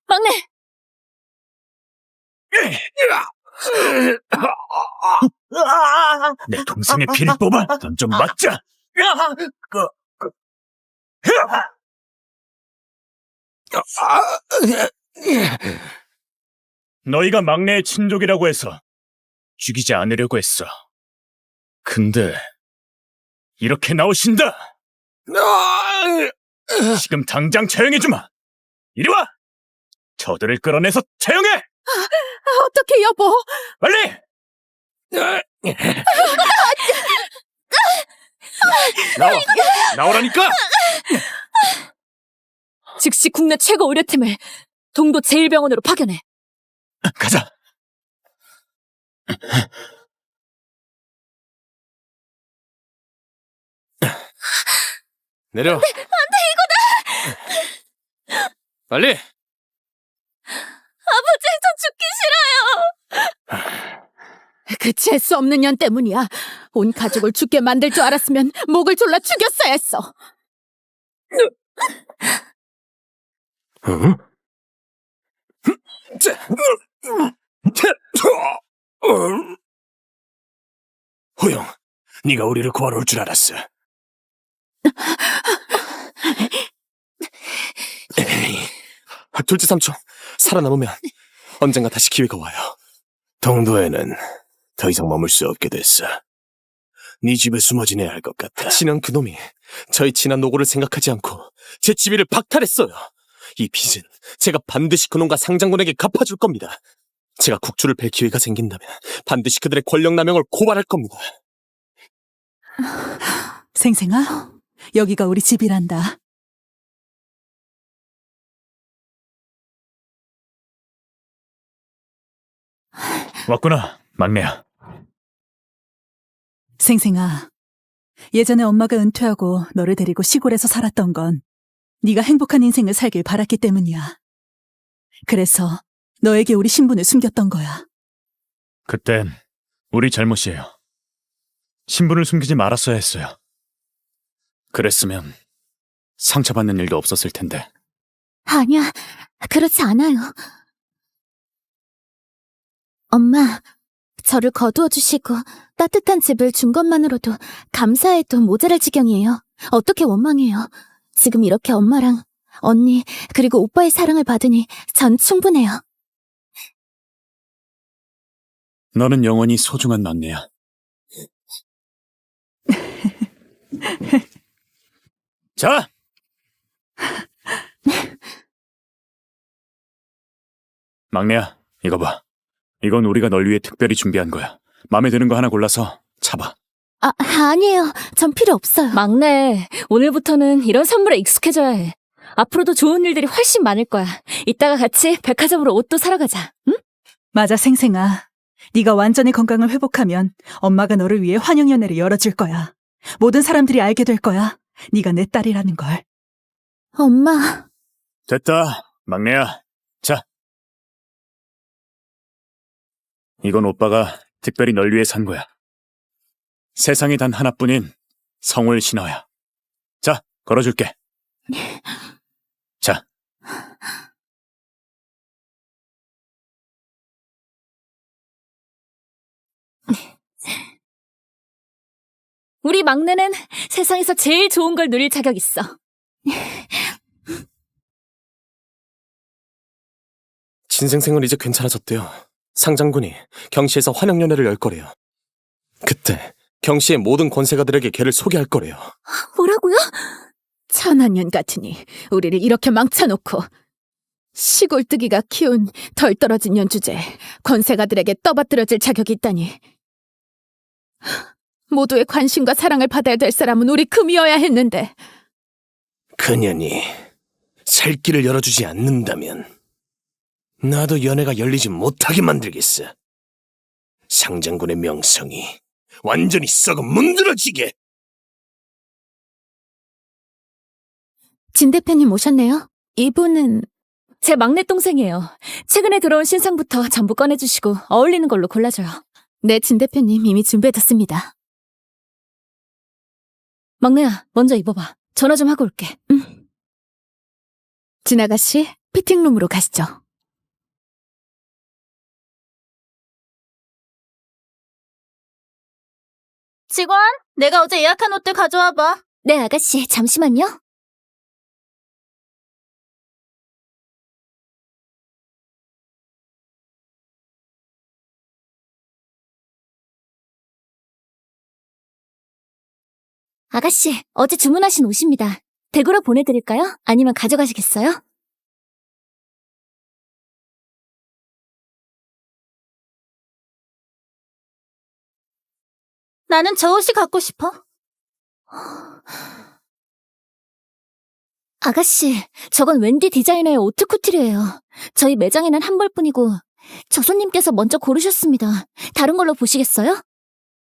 막내! 내 동생의 피를 뽑아! 넌 좀 맞자! 너희가 막내의 친족이라고 해서 죽이지 않으려고 했어. 근데 이렇게 나오신다! 지금 당장 처형해주마! 이리 와! 저들을 끌어내서 처형해! 어떻게 여보? 빨리! 나오라니까! 즉시 국내 최고 의료팀을 동도 제1병원으로 파견해. 가자. 내려. 안 돼, 이거다. 빨리. 아버지, 저 죽기 싫어요. 그 재수 없는 년 때문이야. 온 가족을 죽게 만들 줄 알았으면 목을 졸라 죽였어야 했어. 응? 호영, 네가 우리를 구하러 올 줄 알았어. 둘째 삼촌, 살아남으면 언젠가 다시 기회가 와요. 동도에는 더 이상 머물 수 없게 됐어. 네 집에 숨어 지내야 할 것 같아. 신은 그놈이 저희 지난 노고를 생각하지 않고 제 지위를 박탈했어요. 이 빚은 제가 반드시 그놈과 상장군에게 갚아줄 겁니다. 제가 국주를 뵐 기회가 생긴다면 반드시 그들의 권력 남용을 고발할 겁니다. 생생아, 여기가 우리 집이란다. 왔구나, 막내야. 생생아, 예전에 엄마가 은퇴하고 너를 데리고 시골에서 살았던 건 네가 행복한 인생을 살길 바랐기 때문이야. 그래서 너에게 우리 신분을 숨겼던 거야. 그땐 우리 잘못이에요. 신분을 숨기지 말았어야 했어요. 그랬으면 상처받는 일도 없었을 텐데. 아니야, 그렇지 않아요. 엄마, 저를 거두어 주시고 따뜻한 집을 준 것만으로도 감사해도 모자랄 지경이에요. 어떻게 원망해요. 지금 이렇게 엄마랑 언니 그리고 오빠의 사랑을 받으니 전 충분해요. 너는 영원히 소중한 막내야. 자! 막내야, 이거 봐. 이건 우리가 널 위해 특별히 준비한 거야. 마음에 드는 거 하나 골라서 잡아. 아니에요. 전 필요 없어요. 막내, 오늘부터는 이런 선물에 익숙해져야 해. 앞으로도 좋은 일들이 훨씬 많을 거야. 이따가 같이 백화점으로 옷도 사러 가자. 응? 맞아, 생생아. 네가 완전히 건강을 회복하면 엄마가 너를 위해 환영연회를 열어줄 거야. 모든 사람들이 알게 될 거야. 네가 내 딸이라는 걸. 엄마, 됐다, 막내야. 자. 이건 오빠가 특별히 널 위해 산 거야. 세상에 단 하나뿐인 성울 신화야. 자, 걸어줄게. 자. 우리 막내는 세상에서 제일 좋은 걸 누릴 자격 있어. 진생생은 이제 괜찮아졌대요. 상장군이 경시에서 환영연회를 열 거래요. 그때 경시의 모든 권세가들에게 걔를 소개할 거래요. 뭐라고요? 천한년 같으니 우리를 이렇게 망쳐놓고 시골뜨기가 키운 덜 떨어진 연주제 권세가들에게 떠받들어질 자격이 있다니. 모두의 관심과 사랑을 받아야 될 사람은 우리 금이어야 했는데. 그년이 살 길을 열어주지 않는다면 나도 연회가 열리지 못하게 만들겠어. 상장군의 명성이 완전히 썩어 문드러지게. 진 대표님 오셨네요. 이분은 제 막내 동생이에요. 최근에 들어온 신상부터 전부 꺼내주시고 어울리는 걸로 골라줘요. 네, 진 대표님 이미 준비해뒀습니다. 막내야, 먼저 입어봐. 전화 좀 하고 올게. 진 아가씨, 피팅룸으로 가시죠. 직원, 내가 어제 예약한 옷들 가져와봐. 네, 아가씨, 잠시만요. 아가씨, 어제 주문하신 옷입니다. 댁으로 보내드릴까요? 아니면 가져가시겠어요? 나는 저 옷이 갖고 싶어. 아가씨, 저건 웬디 디자이너의 오트쿠틸이에요. 저희 매장에는 한 벌뿐이고 저 손님께서 먼저 고르셨습니다. 다른 걸로 보시겠어요?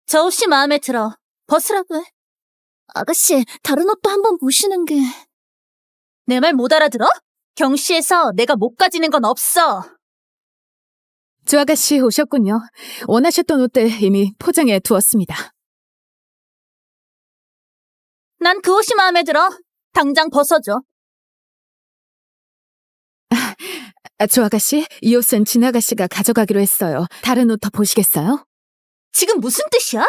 저 옷이 마음에 들어. 벗으라고 해. 아가씨, 다른 옷도 한번 보시는 게... 내 말 못 알아들어? 경시에서 내가 못 가지는 건 없어. 조 아가씨 오셨군요. 원하셨던 옷들 이미 포장해 두었습니다. 난 그 옷이 마음에 들어. 당장 벗어줘. 조 아가씨, 이 옷은 진 아가씨가 가져가기로 했어요. 다른 옷 더 보시겠어요? 지금 무슨 뜻이야?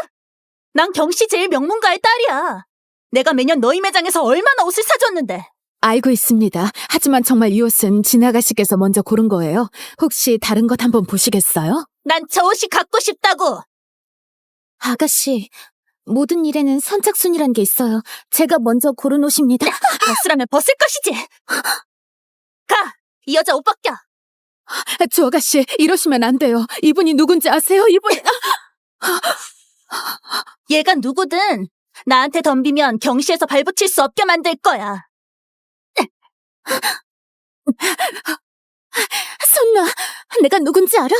난 경시 제일 명문가의 딸이야. 내가 매년 너희 매장에서 얼마나 옷을 사줬는데. 알고 있습니다. 하지만 정말 이 옷은 진 아가씨께서 먼저 고른 거예요. 혹시 다른 것 한번 보시겠어요? 난 저 옷이 갖고 싶다고. 아가씨, 모든 일에는 선착순이란 게 있어요. 제가 먼저 고른 옷입니다. 벗으라면 벗을 것이지. 가! 이 여자 옷 벗겨. 조 아가씨, 이러시면 안 돼요. 이분이 누군지 아세요? 이분이... 얘가 누구든 나한테 덤비면 경시에서 발붙일 수 없게 만들 거야. 손 놔. 내가 누군지 알아?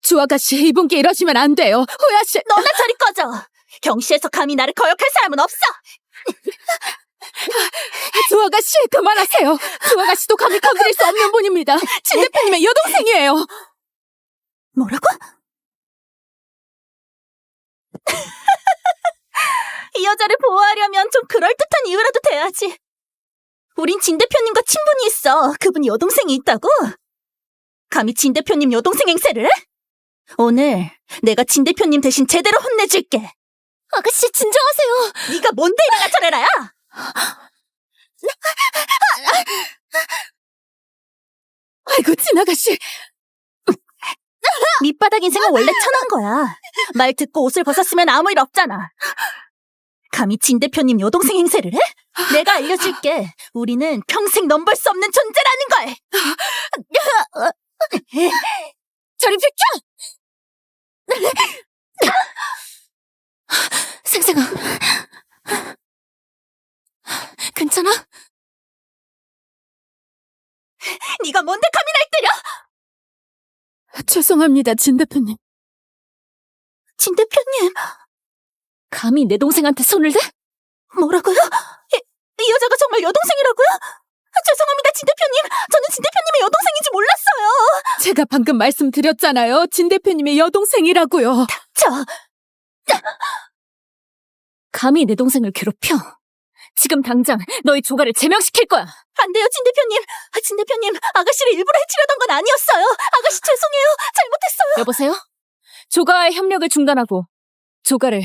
조 아가씨, 이분께 이러시면 안 돼요. 호야씨... 너나 저리 꺼져. 경시에서 감히 나를 거역할 사람은 없어. 조 아가씨, 그만하세요. 조 아가씨도 감히 건드릴 수 없는 분입니다. 진 대표님의 여동생이에요. 뭐라고? 이 여자를 보호하려면 좀 그럴듯한 이유라도 돼야지. 우린 진 대표님과 친분이 있어. 그분이 여동생이 있다고? 감히 진 대표님 여동생 행세를 해? 오늘 내가 진 대표님 대신 제대로 혼내줄게. 아가씨, 진정하세요. 네가 뭔데 이래가 저래라야? 아이고, 진 아가씨. 밑바닥 인생은 원래 천한 거야. 말 듣고 옷을 벗었으면 아무 일 없잖아. 감히 진 대표님 여동생 행세를 해? 내가 알려줄게. 우리는 평생 넘볼 수 없는 존재라는 걸. 저리 비켜! 생생아. 괜찮아? 네가 뭔데 감히 날 때려? 죄송합니다, 진 대표님. 진 대표님. 감히 내 동생한테 손을 대? 뭐라고요? 이 여자가 정말 여동생이라고요? 죄송합니다, 진 대표님. 저는 진 대표님의 여동생인지 몰랐어요. 제가 방금 말씀드렸잖아요. 진 대표님의 여동생이라고요. 감히 내 동생을 괴롭혀. 지금 당장 너희 조가를 제명시킬 거야. 안 돼요, 진 대표님. 진 대표님, 아가씨를 일부러 해치려던 건 아니었어요. 아가씨 죄송해요. 잘못했어요. 여보세요? 조가와의 협력을 중단하고 조가를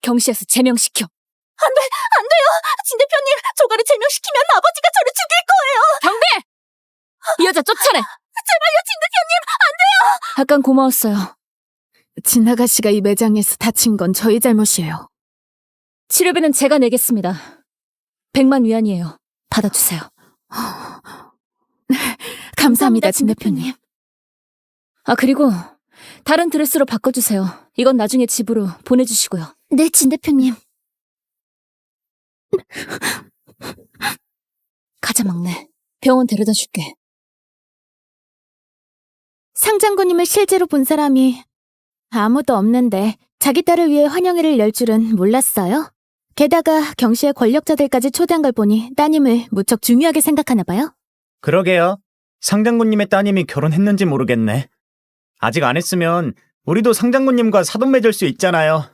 경시에서 제명시켜. 안 돼요. 진 대표님, 조가를 제명시키면 아버지가 저를 죽일 거예요. 경비! 이 여자 쫓아내! 제발요, 진 대표님. 아깐 고마웠어요. 진 아가씨가 이 매장에서 다친 건 저희 잘못이에요. 치료비는 제가 내겠습니다. 100만 위안이에요. 받아주세요. 감사합니다, 진 대표님. 아, 그리고 다른 드레스로 바꿔주세요. 이건 나중에 집으로 보내주시고요. 네, 진 대표님. 가자, 막내. 병원 데려다 줄게. 상장군님을 실제로 본 사람이 아무도 없는데 자기 딸을 위해 환영회를 열 줄은 몰랐어요. 게다가 경시의 권력자들까지 초대한 걸 보니 따님을 무척 중요하게 생각하나 봐요. 그러게요. 상장군님의 따님이 결혼했는지 모르겠네. 아직 안 했으면 우리도 상장군님과 사돈 맺을 수 있잖아요.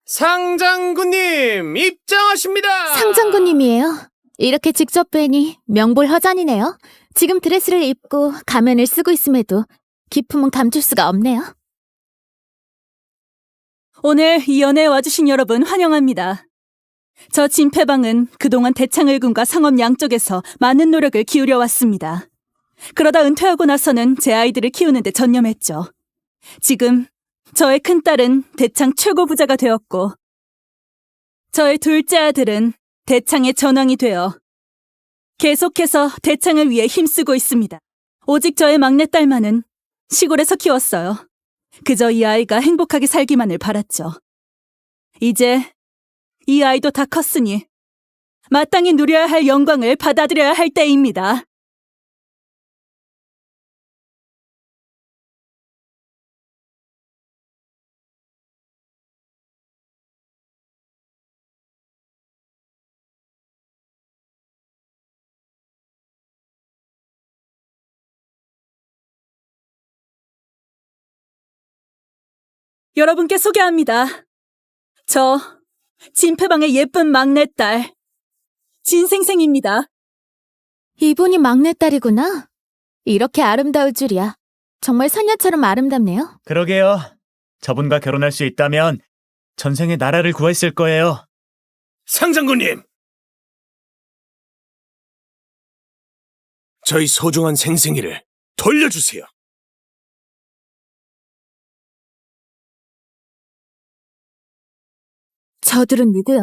상장군님 입장하십니다. 상장군님이에요. 이렇게 직접 뵈니 명불허전이네요. 지금 드레스를 입고 가면을 쓰고 있음에도 기품은 감출 수가 없네요. 오늘 이 연회에 와주신 여러분 환영합니다. 저 진패방은 그동안 대창을군과 상업 양쪽에서 많은 노력을 기울여 왔습니다. 그러다 은퇴하고 나서는 제 아이들을 키우는 데 전념했죠. 지금 저의 큰딸은 대창 최고 부자가 되었고 저의 둘째 아들은 대창의 전왕이 되어 계속해서 대창을 위해 힘쓰고 있습니다. 오직 저의 막내딸만은 시골에서 키웠어요. 그저 이 아이가 행복하게 살기만을 바랐죠. 이제 이 아이도 다 컸으니 마땅히 누려야 할 영광을 받아들여야 할 때입니다. 여러분께 소개합니다. 저 진패방의 예쁜 막내딸 진생생입니다. 이분이 막내딸이구나. 이렇게 아름다울 줄이야. 정말 선녀처럼 아름답네요. 그러게요. 저분과 결혼할 수 있다면 전생에 나라를 구했을 거예요. 상장군님! 저희 소중한 생생이를 돌려주세요. 저들은 누구야?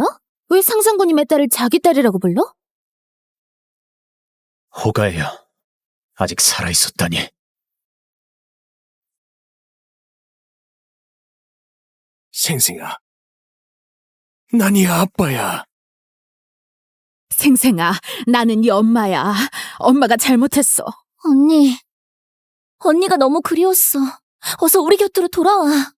왜 상상구님의 딸을 자기 딸이라고 불러? 호가예요. 아직 살아있었다니. 생생아, 난 이 아빠야. 생생아, 나는 네 엄마야. 엄마가 잘못했어. 언니가 너무 그리웠어. 어서 우리 곁으로 돌아와.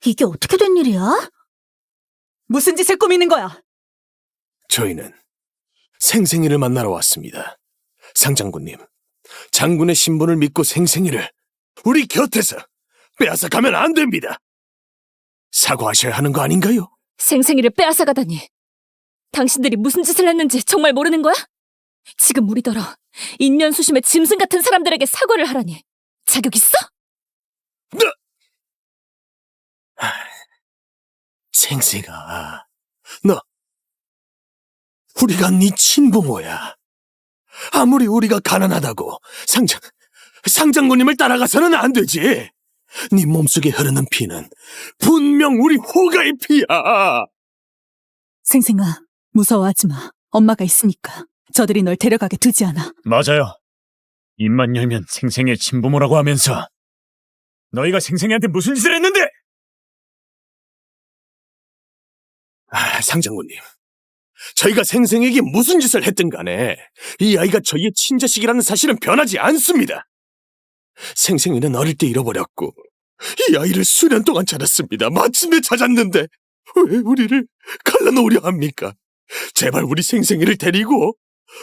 이게 어떻게 된 일이야? 무슨 짓을 꾸미는 거야? 저희는 생생이를 만나러 왔습니다. 상장군님, 장군의 신분을 믿고 생생이를 우리 곁에서 빼앗아 가면 안 됩니다. 사과하셔야 하는 거 아닌가요? 생생이를 빼앗아가다니. 당신들이 무슨 짓을 했는지 정말 모르는 거야? 지금 무리더러 인면수심의 짐승 같은 사람들에게 사과를 하라니. 자격 있어? 생생아, 너 우리가 네 친부모야. 아무리 우리가 가난하다고 상장군님을 따라가서는 안 되지. 네 몸속에 흐르는 피는 분명 우리 호가의 피야. 생생아, 무서워하지 마. 엄마가 있으니까. 저들이 널 데려가게 두지 않아. 맞아요. 입만 열면 생생의 친부모라고 하면서 너희가 생생이한테 무슨 짓을 했는데? 상장군님, 저희가 생생에게 무슨 짓을 했든 간에 이 아이가 저희의 친자식이라는 사실은 변하지 않습니다. 생생이는 어릴 때 잃어버렸고 이 아이를 수년 동안 찾았습니다. 마침내 찾았는데 왜 우리를 갈라놓으려 합니까? 제발 우리 생생이를 데리고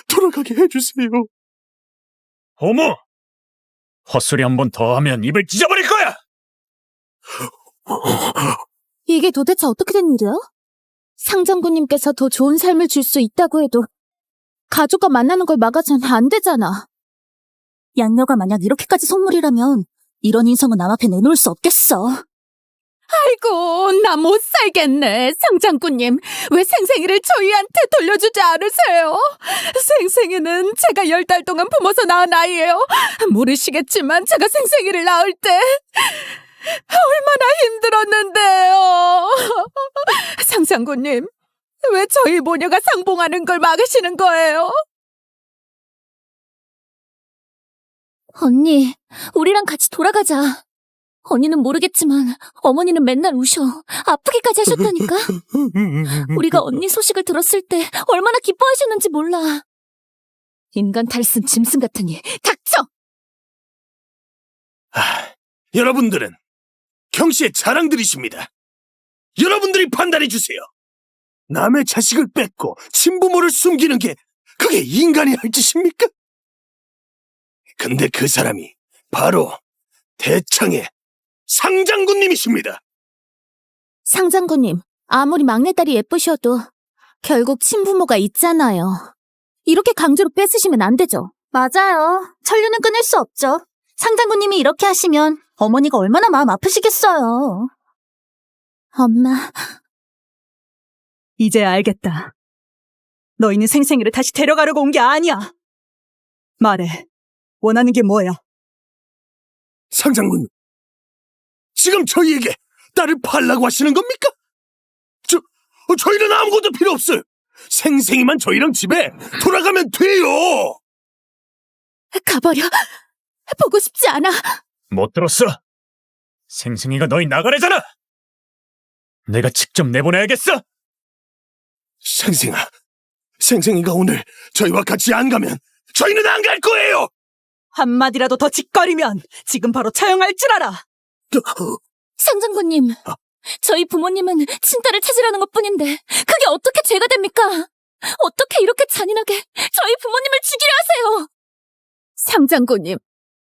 돌아가게 해주세요. 어머! 헛소리 한 번 더 하면 입을 찢어버릴 거야! 이게 도대체 어떻게 된 일이야? 상장군님께서 더 좋은 삶을 줄 수 있다고 해도 가족과 만나는 걸 막아선 안 되잖아. 양녀가 만약 이렇게까지 속물이라면 이런 인성은 남 앞에 내놓을 수 없겠어. 아이고, 나 못 살겠네. 상장군님, 왜 생생이를 저희한테 돌려주지 않으세요? 생생이는 제가 10달 동안 품어서 낳은 아이예요. 모르시겠지만 제가 생생이를 낳을 때 얼마나 힘들었는데요. 상장군님, 왜 저희 모녀가 상봉하는 걸 막으시는 거예요? 언니, 우리랑 같이 돌아가자. 언니는 모르겠지만 어머니는 맨날 우셔. 아프기까지 하셨다니까. 우리가 언니 소식을 들었을 때 얼마나 기뻐하셨는지 몰라. 인간 탈순 짐승 같으니 닥쳐! 여러분들은 경씨의 자랑들이십니다. 여러분들이 판단해 주세요. 남의 자식을 뺏고 친부모를 숨기는 게 그게 인간이 할 짓입니까? 근데 그 사람이 바로 대창의 상장군님이십니다. 상장군님, 아무리 막내딸이 예쁘셔도 결국 친부모가 있잖아요. 이렇게 강제로 뺏으시면 안 되죠. 맞아요. 천류는 끊을 수 없죠. 상장군님이 이렇게 하시면 어머니가 얼마나 마음 아프시겠어요. 엄마, 이제 알겠다. 너희는 생생이를 다시 데려가려고 온 게 아니야. 말해. 원하는 게 뭐야? 상장군, 지금 저희에게 딸을 팔라고 하시는 겁니까? 저희는 아무것도 필요 없어요. 생생이만 저희랑 집에 돌아가면 돼요. 가버려. 보고 싶지 않아. 못 들었어? 생생이가 너희 나가래잖아! 내가 직접 내보내야겠어. 생생아, 생생이가 오늘 저희와 같이 안 가면 저희는 안 갈 거예요. 한마디라도 더 짓거리면 지금 바로 처형할 줄 알아. 상장군님, 저희 부모님은 친딸을 찾으라는 것뿐인데 그게 어떻게 죄가 됩니까? 어떻게 이렇게 잔인하게 저희 부모님을 죽이려 하세요? 상장군님,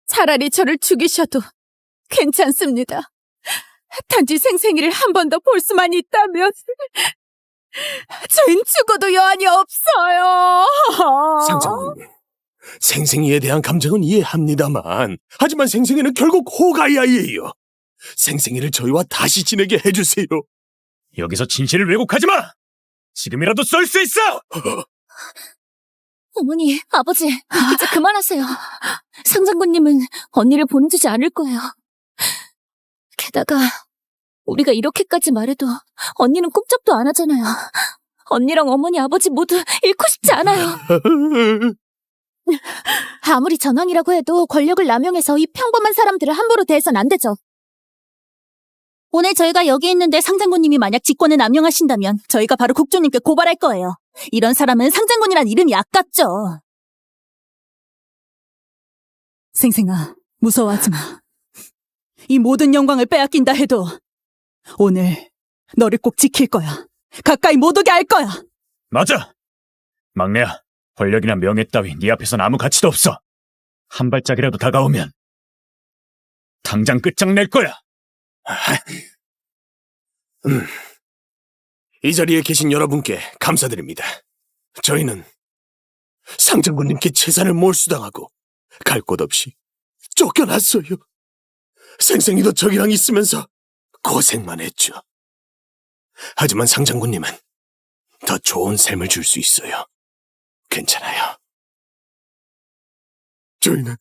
차라리 저를 죽이셔도 괜찮습니다. 단지 생생이를 한 번 더 볼 수만 있다면 저흰 죽어도 여한이 없어요. 상장님, 생생이에 대한 감정은 이해합니다만 하지만 생생이는 결국 호가의 아이예요. 생생이를 저희와 다시 지내게 해주세요. 여기서 진실을 왜곡하지 마. 지금이라도 쏠 수 있어. 어머니, 아버지, 이제 그만하세요. 상장군님은 언니를 보내주지 않을 거예요. 게다가 우리가 이렇게까지 말해도 언니는 꼼짝도 안 하잖아요. 언니랑 어머니, 아버지 모두 잃고 싶지 않아요. 아무리 전왕이라고 해도 권력을 남용해서 이 평범한 사람들을 함부로 대해선 안 되죠. 오늘 저희가 여기 있는데 상장군님이 만약 직권을 남용하신다면 저희가 바로 국조님께 고발할 거예요. 이런 사람은 상장군이란 이름이 아깝죠. 생생아, 무서워하지 마. 이 모든 영광을 빼앗긴다 해도 오늘 너를 꼭 지킬 거야. 가까이 못 오게 할 거야. 맞아. 막내야, 권력이나 명예 따위 네 앞에선 아무 가치도 없어. 한 발짝이라도 다가오면 당장 끝장낼 거야. 이 자리에 계신 여러분께 감사드립니다. 저희는 상장군님께 재산을 몰수당하고 갈 곳 없이 쫓겨났어요. 생생이도 저기랑 있으면서 고생만 했죠. 하지만 상장군님은 더 좋은 삶을 줄 수 있어요. 괜찮아요. 저희는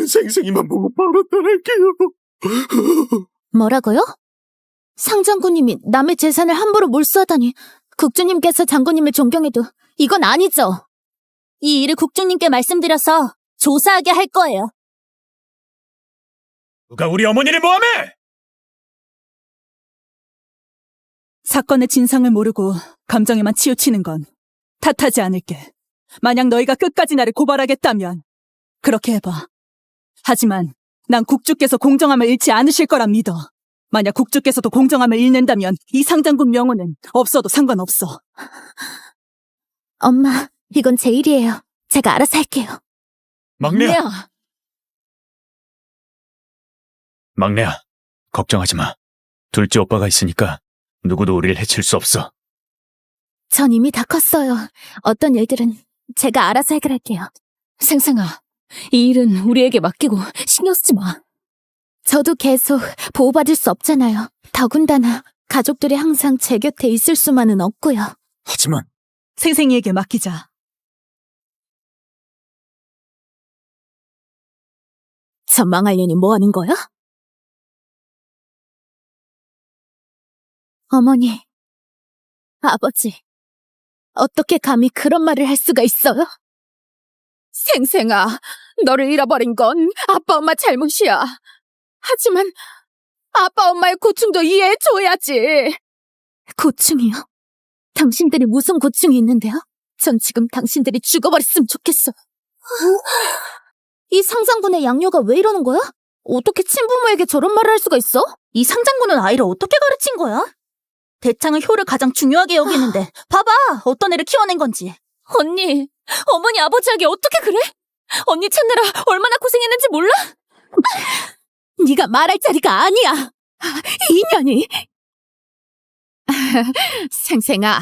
생생이만 보고 바로 떠날게요. 뭐라고요? 상장군님이 남의 재산을 함부로 몰수하다니. 국주님께서 장군님을 존경해도 이건 아니죠. 이 일을 국조님께 말씀드려서 조사하게 할 거예요. 누가 우리 어머니를 모함해? 사건의 진상을 모르고 감정에만 치우치는 건 탓하지 않을게. 만약 너희가 끝까지 나를 고발하겠다면 그렇게 해봐. 하지만 난 국주께서 공정함을 잃지 않으실 거란 믿어. 만약 국주께서도 공정함을 잃는다면 이 상장군 명호는 없어도 상관없어. 엄마, 이건 제 일이에요. 제가 알아서 할게요. 막내야. 막내야, 걱정하지 마. 둘째 오빠가 있으니까 누구도 우리를 해칠 수 없어. 전 이미 다 컸어요. 어떤 일들은 제가 알아서 해결할게요. 생생아, 이 일은 우리에게 맡기고 신경 쓰지 마. 저도 계속 보호받을 수 없잖아요. 더군다나 가족들이 항상 제 곁에 있을 수만은 없고요. 하지만 생생이에게 맡기자. 저 망할 년이 뭐 하는 거야? 어머니, 아버지, 어떻게 감히 그런 말을 할 수가 있어요? 생생아, 너를 잃어버린 건 아빠 엄마 잘못이야. 하지만 아빠 엄마의 고충도 이해해줘야지. 고충이요? 당신들이 무슨 고충이 있는데요? 전 지금 당신들이 죽어버렸으면 좋겠어. 이 상장군의 양녀가 왜 이러는 거야? 어떻게 친부모에게 저런 말을 할 수가 있어? 이 상장군은 아이를 어떻게 가르친 거야? 대창은 효를 가장 중요하게 여기는데 봐봐, 어떤 애를 키워낸 건지. 언니, 어머니 아버지에게 어떻게 그래? 언니 찾느라 얼마나 고생했는지 몰라? 네가 말할 자리가 아니야. 이년이. 생생아,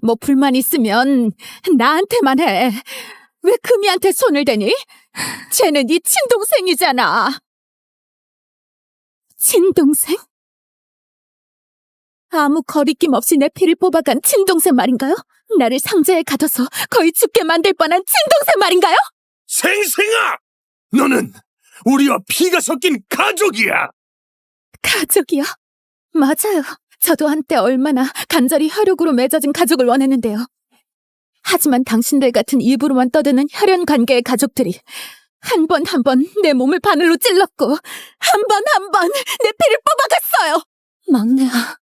뭐 불만 있으면 나한테만 해. 왜 금이한테 손을 대니? 쟤는 네 친동생이잖아. 친동생? 아무 거리낌 없이 내 피를 뽑아간 친동생 말인가요? 나를 상자에 가둬서 거의 죽게 만들 뻔한 친동생 말인가요? 생생아! 너는 우리와 피가 섞인 가족이야! 가족이요? 맞아요. 저도 한때 얼마나 간절히 혈육으로 맺어진 가족을 원했는데요. 하지만 당신들 같은 입으로만 떠드는 혈연 관계의 가족들이 한 번 한 번 내 몸을 바늘로 찔렀고 한 번 한 번 내 피를 뽑아갔어요. 막내야.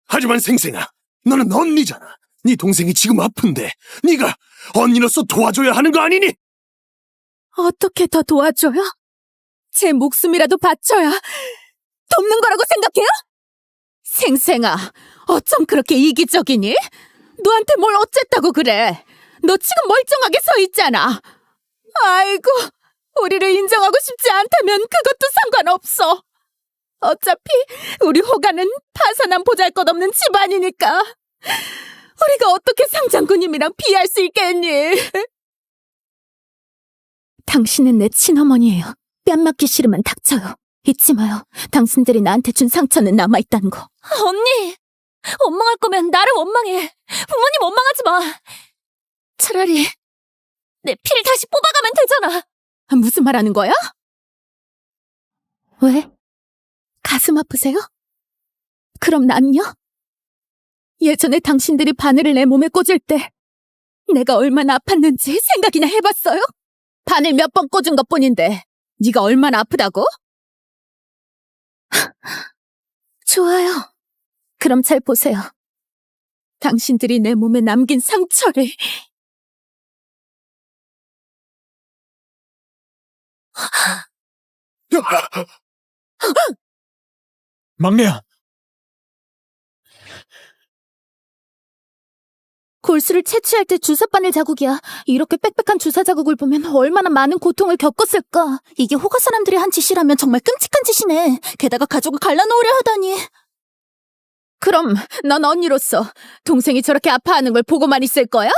하지만 생생아, 너는 언니잖아. 네 동생이 지금 아픈데 네가 언니로서 도와줘야 하는 거 아니니? 어떻게 더 도와줘요? 제 목숨이라도 바쳐야 돕는 거라고 생각해요? 생생아, 어쩜 그렇게 이기적이니? 너한테 뭘 어쨌다고 그래? 너 지금 멀쩡하게 서 있잖아. 아이고, 우리를 인정하고 싶지 않다면 그것도 상관없어. 어차피 우리 호가는 파산한 보잘것없는 집안이니까. 우리가 어떻게 상장군님이랑 비할 수 있겠니? 당신은 내 친어머니예요. 뺨 맞기 싫으면 닥쳐요. 잊지 마요. 당신들이 나한테 준 상처는 남아있다는 거. 언니! 원망할 거면 나를 원망해. 부모님 원망하지 마. 차라리 내 피를 다시 뽑아가면 되잖아. 무슨 말 하는 거야? 왜? 가슴 아프세요? 그럼 난요? 예전에 당신들이 바늘을 내 몸에 꽂을 때 내가 얼마나 아팠는지 생각이나 해봤어요? 바늘 몇 번 꽂은 것뿐인데 네가 얼마나 아프다고? 좋아요. 그럼 잘 보세요. 당신들이 내 몸에 남긴 상처를. 막내야, 골수를 채취할 때 주사바늘 자국이야. 이렇게 빽빽한 주사 자국을 보면 얼마나 많은 고통을 겪었을까. 이게 호가 사람들이 한 짓이라면 정말 끔찍한 짓이네. 게다가 가족을 갈라놓으려 하다니. 그럼 넌 언니로서 동생이 저렇게 아파하는 걸 보고만 있을 거야?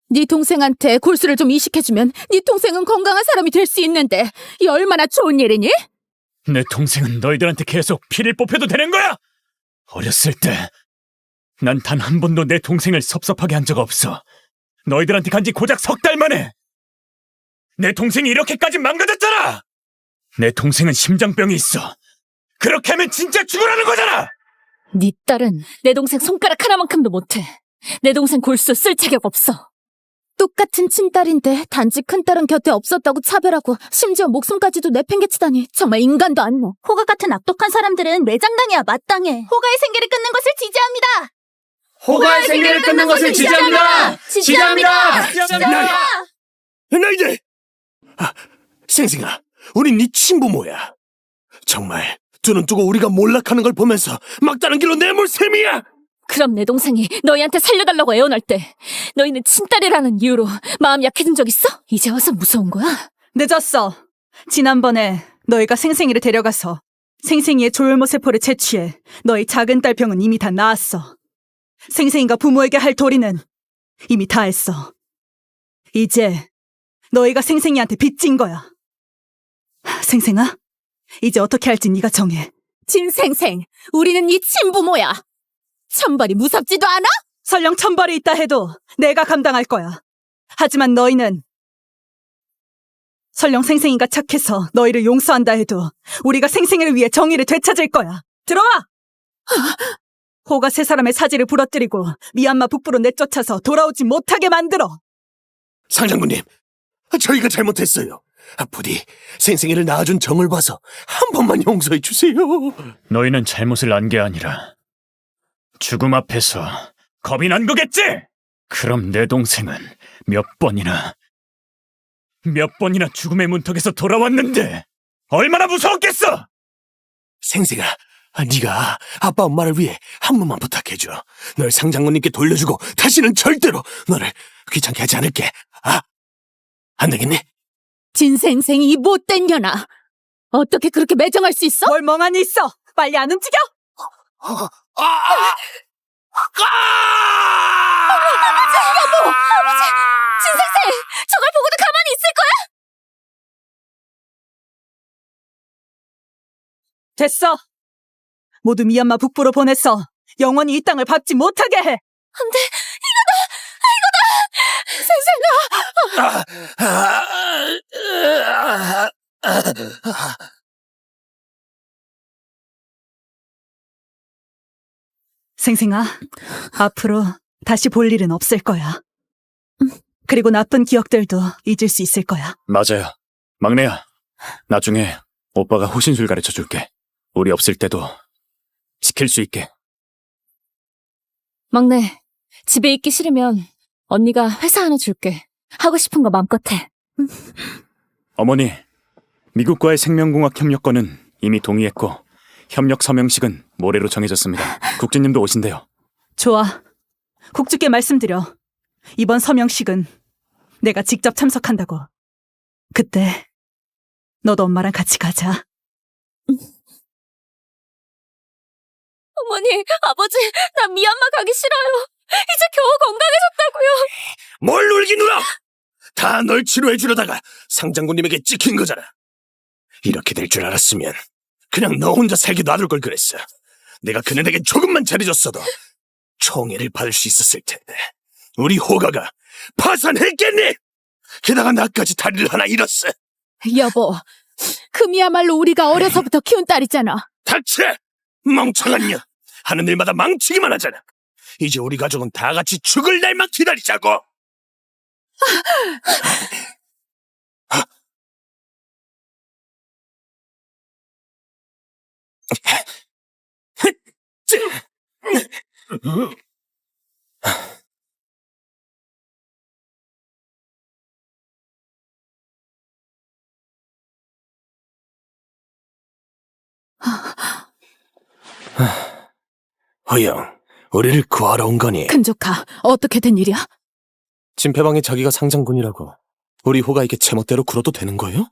네 동생한테 골수를 좀 이식해주면 네 동생은 건강한 사람이 될 수 있는데 이 얼마나 좋은 일이니? 내 동생은 너희들한테 계속 피를 뽑혀도 되는 거야? 어렸을 때 난 단 한 번도 내 동생을 섭섭하게 한 적 없어. 너희들한테 간지 고작 3달 만에. 내 동생이 이렇게까지 망가졌잖아. 내 동생은 심장병이 있어. 그렇게 하면 진짜 죽으라는 거잖아. 네 딸은 내 동생 손가락 하나만큼도 못해. 내 동생 골수 쓸 자격 없어. 똑같은 친딸인데 단지 큰딸은 곁에 없었다고 차별하고 심지어 목숨까지도 내팽개치다니 정말 인간도 안 나. 호가 같은 악독한 사람들은 매장당해야 마땅해. 호가의 생계를 끊는 것을 지지합니다. 호가의 생계를 끊는 것을 지지합니다. 너희들! 생생아, 우린 네 친부모야. 정말 두 눈 뜨고 우리가 몰락하는 걸 보면서 막다른 길로 내몰 셈이야. 그럼 내 동생이 너희한테 살려달라고 애원할 때 너희는 친딸이라는 이유로 마음 약해진 적 있어? 이제 와서 무서운 거야? 늦었어. 지난번에 너희가 생생이를 데려가서 생생이의 조혈모세포를 채취해 너희 작은 딸 병은 이미 다 나았어. 생생이가 부모에게 할 도리는 이미 다 했어. 이제 너희가 생생이한테 빚진 거야. 생생아, 이제 어떻게 할지 네가 정해. 진생생, 우리는 네 친부모야. 천벌이 무섭지도 않아? 설령 천벌이 있다 해도 내가 감당할 거야. 하지만 너희는 설령 생생이가 착해서 너희를 용서한다 해도 우리가 생생이를 위해 정의를 되찾을 거야. 들어와! 호가 세 사람의 사지를 부러뜨리고 미얀마 북부로 내쫓아서 돌아오지 못하게 만들어. 상장군님, 저희가 잘못했어요. 부디 생생이를 낳아준 정을 봐서 한 번만 용서해 주세요. 너희는 잘못을 안 게 아니라 죽음 앞에서 겁이 난 거겠지? 그럼 내 동생은 몇 번이나 죽음의 문턱에서 돌아왔는데 얼마나 무서웠겠어? 생생아, 네가 아빠 엄마를 위해 한 번만 부탁해줘. 널 상장군님께 돌려주고 다시는 절대로 너를 귀찮게 하지 않을게. 안 되겠니? 진생생이 이 못된 년아. 어떻게 그렇게 매정할 수 있어? 뭘 멍하니 있어! 빨리 안 움직여! 진생생! 저걸 보고도 가만히 있을 거야? 됐어! 모두 미얀마 북부로 보내서 영원히 이 땅을 밟지 못하게 해! 안 돼! 생생아, 앞으로 다시 볼 일은 없을 거야. 그리고 나쁜 기억들도 잊을 수 있을 거야. 맞아요. 막내야, 나중에 오빠가 호신술 가르쳐 줄게. 우리 없을 때도 지킬 수 있게. 막내, 집에 있기 싫으면 언니가 회사 하나 줄게. 하고 싶은 거 마음껏 해. 어머니, 미국과의 생명공학 협력권은 이미 동의했고 협력 서명식은 모레로 정해졌습니다. 국주님도 오신대요. 좋아. 국주께 말씀드려. 이번 서명식은 내가 직접 참석한다고. 그때 너도 엄마랑 같이 가자. 어머니, 아버지, 나 미얀마 가기 싫어요. 이제 겨우 건강해졌다고요. 뭘 울긴 울어! 다 널 치료해 주려다가 상장군님에게 찍힌 거잖아. 이렇게 될 줄 알았으면 그냥 너 혼자 살게 놔둘 걸 그랬어. 내가 그네에게 조금만 잘해줬어도 총애를 받을 수 있었을 텐데. 우리 호가가 파산했겠니? 게다가 나까지 다리를 하나 잃었어. 여보, 금이야말로 우리가 어려서부터 키운 딸이잖아. 닥쳐! 멍청한 년! 하는 일마다 망치기만 하잖아. 이제 우리 가족은 다 같이 죽을 날만 기다리자고. 허영, 우리를 구하러 온 거니? 큰조카, 어떻게 된 일이야? 진패방에 자기가 상장군이라고 우리 호가에게 제멋대로 굴어도 되는 거예요?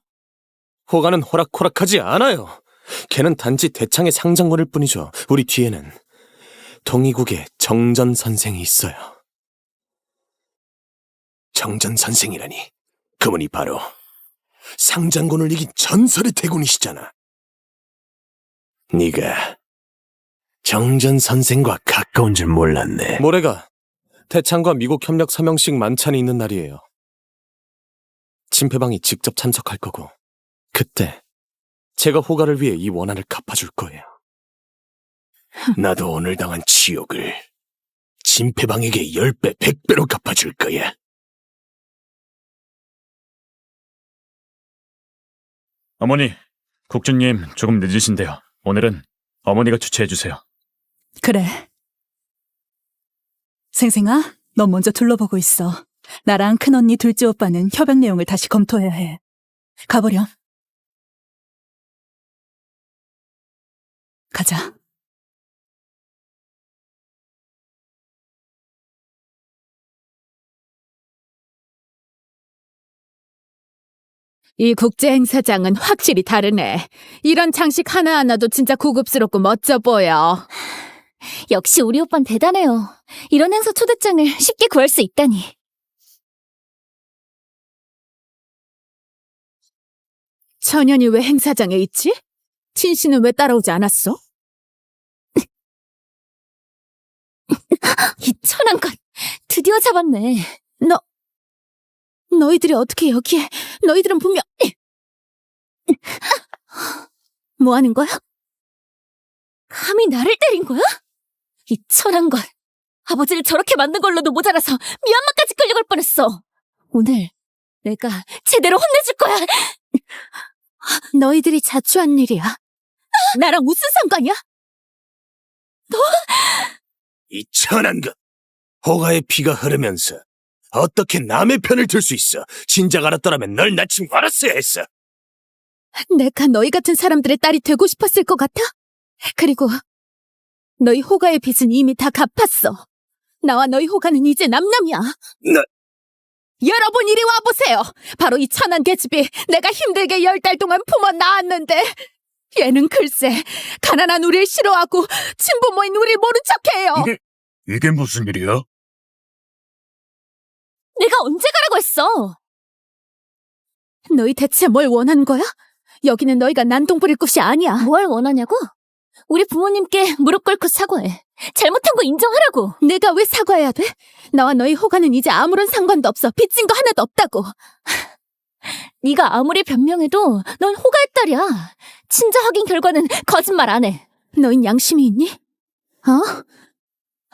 호가는 호락호락하지 않아요. 걔는 단지 대창의 상장군일 뿐이죠. 우리 뒤에는 동이국의 정전 선생이 있어요. 정전 선생이라니, 그분이 바로 상장군을 이긴 전설의 대군이시잖아. 네가 정전 선생과 가까운 줄 몰랐네. 모레가 대창과 미국 협력 서명식 만찬이 있는 날이에요. 진패방이 직접 참석할 거고, 그때 제가 호가를 위해 이 원한을 갚아줄 거예요. 나도 오늘 당한 치욕을 진패방에게 10배, 100배로 갚아줄 거야. 어머니, 국주님 조금 늦으신데요. 오늘은 어머니가 주최해주세요. 그래. 생생아, 넌 먼저 둘러보고 있어. 나랑 큰언니 둘째 오빠는 협약 내용을 다시 검토해야 해. 가보렴. 가자. 이 국제 행사장은 확실히 다르네. 이런 장식 하나하나도 진짜 고급스럽고 멋져 보여. 역시 우리 오빤 대단해요. 이런 행사 초대장을 쉽게 구할 수 있다니. 천연이 왜 행사장에 있지? 진씨는 왜 따라오지 않았어? 이 천한 것, 드디어 잡았네. 너희들이 어떻게 여기에? 너희들은 분명... 뭐 하는 거야? 감히 나를 때린 거야? 이 천한 것. 아버지를 저렇게 만든 걸로도 모자라서 미얀마까지 끌려갈 뻔했어. 오늘 내가 제대로 혼내줄 거야. 너희들이 자초한 일이야. 나랑 무슨 상관이야? 이 천한 것! 호가의 피가 흐르면서 어떻게 남의 편을 들 수 있어? 진작 알았더라면 널 낳지 말았어야 했어. 내가 너희 같은 사람들의 딸이 되고 싶었을 것 같아? 그리고 너희 호가의 빚은 이미 다 갚았어. 나와 너희 호가는 이제 남남이야. 여러분 이리 와보세요. 바로 이 천한 계집이 내가 힘들게 10달 동안 품어 낳았는데 얘는 글쎄 가난한 우리를 싫어하고 친부모인 우리를 모른 척해요. 이게 무슨 일이야? 내가 언제 가라고 했어? 너희 대체 뭘 원하는 거야? 여기는 너희가 난동 부릴 곳이 아니야. 뭘 원하냐고? 우리 부모님께 무릎 꿇고 사과해. 잘못한 거 인정하라고. 내가 왜 사과해야 돼? 나와 너희 호가는 이제 아무런 상관도 없어. 빚진 거 하나도 없다고. 네가 아무리 변명해도 넌 호가의 딸이야. 친자 확인 결과는 거짓말 안 해. 너흰 양심이 있니?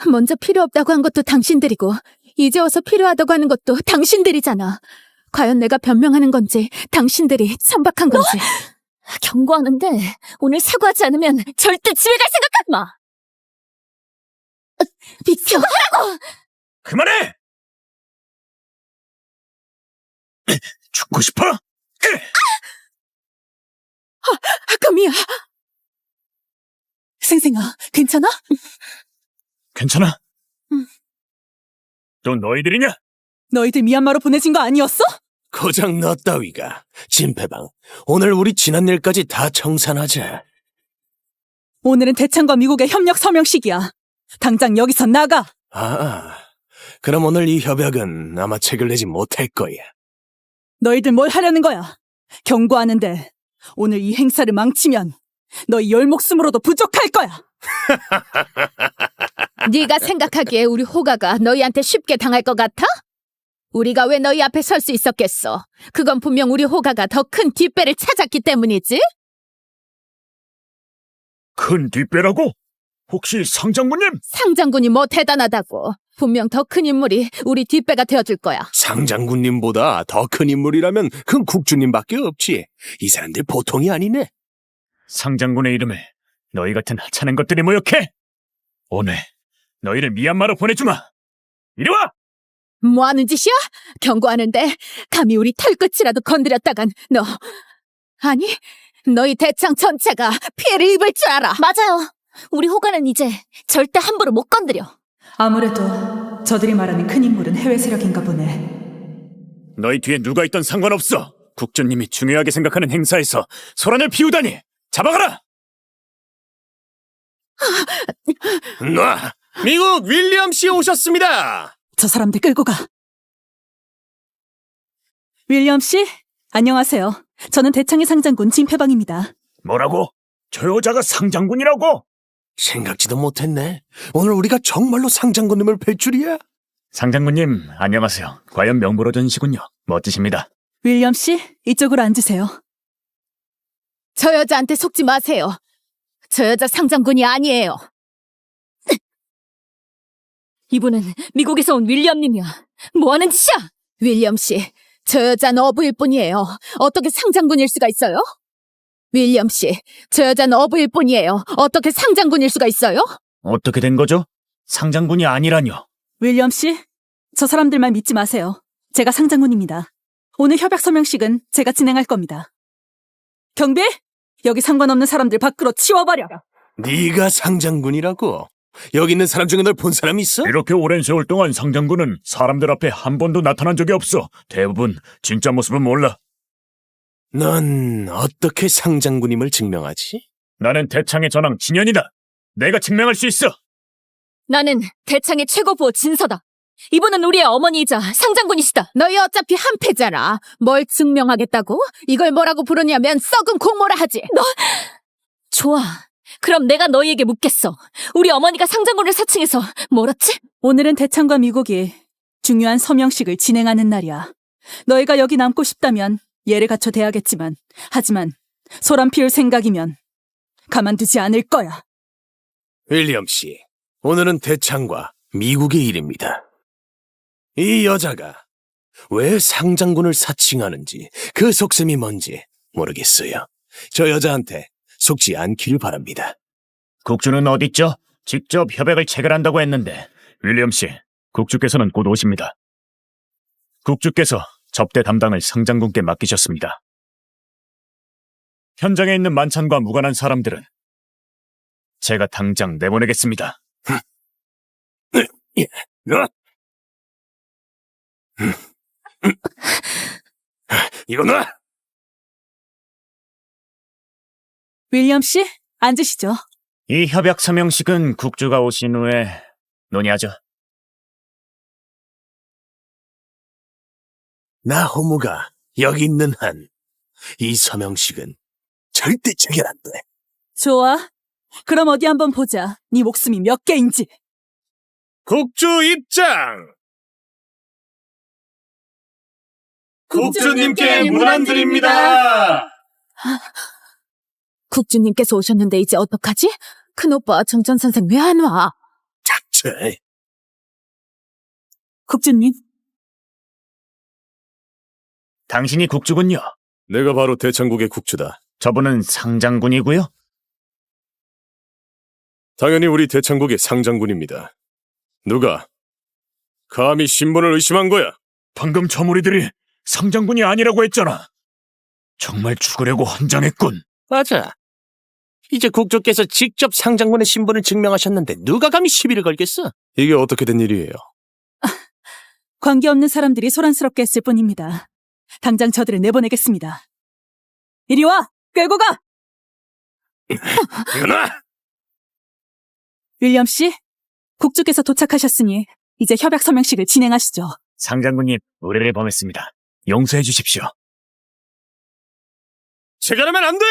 먼저 필요 없다고 한 것도 당신들이고 이제 와서 필요하다고 하는 것도 당신들이잖아. 과연 내가 변명하는 건지 당신들이 선박한 건지. 경고하는데 오늘 사과하지 않으면 절대 집에 갈 생각하지 마. 비켜! 그만해! 죽고 싶어? 금이야! 생생아, 괜찮아? 괜찮아? 또 너희들이냐? 너희들 미얀마로 보내진 거 아니었어? 고작 너 따위가. 진패방, 오늘 우리 지난 일까지 다 청산하자. 오늘은 대창과 미국의 협력 서명식이야. 당장 여기서 나가! 그럼 오늘 이 협약은 아마 책을 내지 못할 거야. 너희들 뭘 하려는 거야? 경고하는데 오늘 이 행사를 망치면 너희 열 목숨으로도 부족할 거야! 네가 생각하기에 우리 호가가 너희한테 쉽게 당할 것 같아? 우리가 왜 너희 앞에 설 수 있었겠어? 그건 분명 우리 호가가 더 큰 뒷배를 찾았기 때문이지? 큰 뒷배라고? 혹시 상장모님? 상장군이 뭐 대단하다고. 분명 더 큰 인물이 우리 뒷배가 되어줄 거야. 상장군님보다 더 큰 인물이라면 그건 국주님밖에 없지. 이 사람들 보통이 아니네. 상장군의 이름을 너희 같은 하찮은 것들이 모욕해! 오늘 너희를 미얀마로 보내주마! 이리 와! 뭐 하는 짓이야? 경고하는데 감히 우리 털끝이라도 건드렸다간 아니, 너희 대창 전체가 피해를 입을 줄 알아. 맞아요. 우리 호가는 이제 절대 함부로 못 건드려. 아무래도 저들이 말하는 큰 인물은 해외 세력인가 보네. 너희 뒤에 누가 있던 상관없어! 국주님이 중요하게 생각하는 행사에서 소란을 피우다니! 잡아가라! 놔! 미국 윌리엄 씨 오셨습니다. 저 사람들 끌고 가. 윌리엄 씨, 안녕하세요. 저는 대창의 상장군 진패방입니다. 뭐라고? 저 여자가 상장군이라고? 생각지도 못했네. 오늘 우리가 정말로 상장군님을 뵐 줄이야. 상장군님, 안녕하세요. 과연 명불허전시군요. 멋지십니다. 윌리엄 씨, 이쪽으로 앉으세요. 저 여자한테 속지 마세요. 저 여자 상장군이 아니에요. 이분은 미국에서 온 윌리엄님이야. 뭐 하는 짓이야? 윌리엄 씨, 저 여자는 어부일 뿐이에요. 어떻게 상장군일 수가 있어요? 윌리엄 씨, 저 여자는 어부일 뿐이에요. 어떻게 상장군일 수가 있어요? 어떻게 된 거죠? 상장군이 아니라뇨. 윌리엄 씨, 저 사람들 말 믿지 마세요. 제가 상장군입니다. 오늘 협약 서명식은 제가 진행할 겁니다. 경비, 여기 상관없는 사람들 밖으로 치워버려. 네가 상장군이라고? 여기 있는 사람 중에 널 본 사람 있어? 이렇게 오랜 세월 동안 상장군은 사람들 앞에 한 번도 나타난 적이 없어. 대부분 진짜 모습은 몰라. 넌 어떻게 상장군임을 증명하지? 나는 대창의 전왕 진현이다. 내가 증명할 수 있어. 나는 대창의 최고부호 진서다. 이분은 우리의 어머니이자 상장군이시다. 너희 어차피 한패잖아. 뭘 증명하겠다고? 이걸 뭐라고 부르냐면 썩은 공모라 하지. 좋아. 그럼 내가 너희에게 묻겠어. 우리 어머니가 상장군을 사칭해서 뭐랬지? 오늘은 대창과 미국이 중요한 서명식을 진행하는 날이야. 너희가 여기 남고 싶다면 예를 갖춰 대하겠지만, 하지만 소란 피울 생각이면 가만두지 않을 거야. 윌리엄 씨, 오늘은 대창과 미국의 일입니다. 이 여자가 왜 상장군을 사칭하는지 그 속셈이 뭔지 모르겠어요. 저 여자한테 속지 않기를 바랍니다. 국주는 어딨죠? 직접 협약을 체결한다고 했는데. 윌리엄 씨, 국주께서는 곧 오십니다. 국주께서 접대 담당을 상장군께 맡기셨습니다. 현장에 있는 만찬과 무관한 사람들은 제가 당장 내보내겠습니다. 이거 놔! 윌리엄 씨, 앉으시죠. 이 협약 서명식은 국주가 오신 후에 논의하죠. 나 호무가 여기 있는 한 이 서명식은 절대 체결 안 돼. 좋아. 그럼 어디 한번 보자. 네 목숨이 몇 개인지. 국주 입장! 국주님께 문안드립니다. 국주님께서 오셨는데 이제 어떡하지? 큰오빠 정전 선생 왜 안 와? 닥쳐. 국주님, 당신이 국주군요. 내가 바로 대창국의 국주다. 저분은 상장군이고요. 당연히 우리 대창국의 상장군입니다. 누가? 감히 신분을 의심한 거야? 방금 저 무리들이 상장군이 아니라고 했잖아. 정말 죽으려고 헌장했군. 맞아. 이제 국조께서 직접 상장군의 신분을 증명하셨는데 누가 감히 시비를 걸겠어? 이게 어떻게 된 일이에요? 관계없는 사람들이 소란스럽게 했을 뿐입니다. 당장 저들을 내보내겠습니다. 이리 와! 끌고 가! 일어나! 윌리엄 씨, 국주께서 도착하셨으니 이제 협약 서명식을 진행하시죠. 상장군님, 우리를 범했습니다. 용서해 주십시오. 체결하면 안 돼!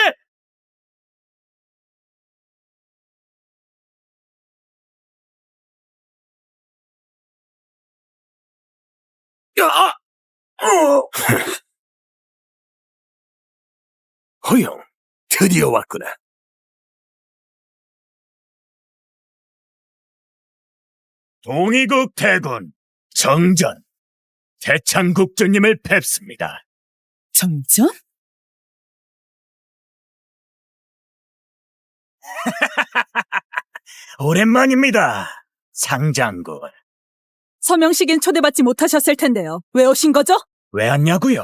허영, 드디어 왔구나. 동의국 대군 정전 대창국주님을 뵙습니다. 정전? 오랜만입니다, 상장군. 서명식엔 초대받지 못하셨을 텐데요. 왜 오신 거죠? 왜 왔냐고요?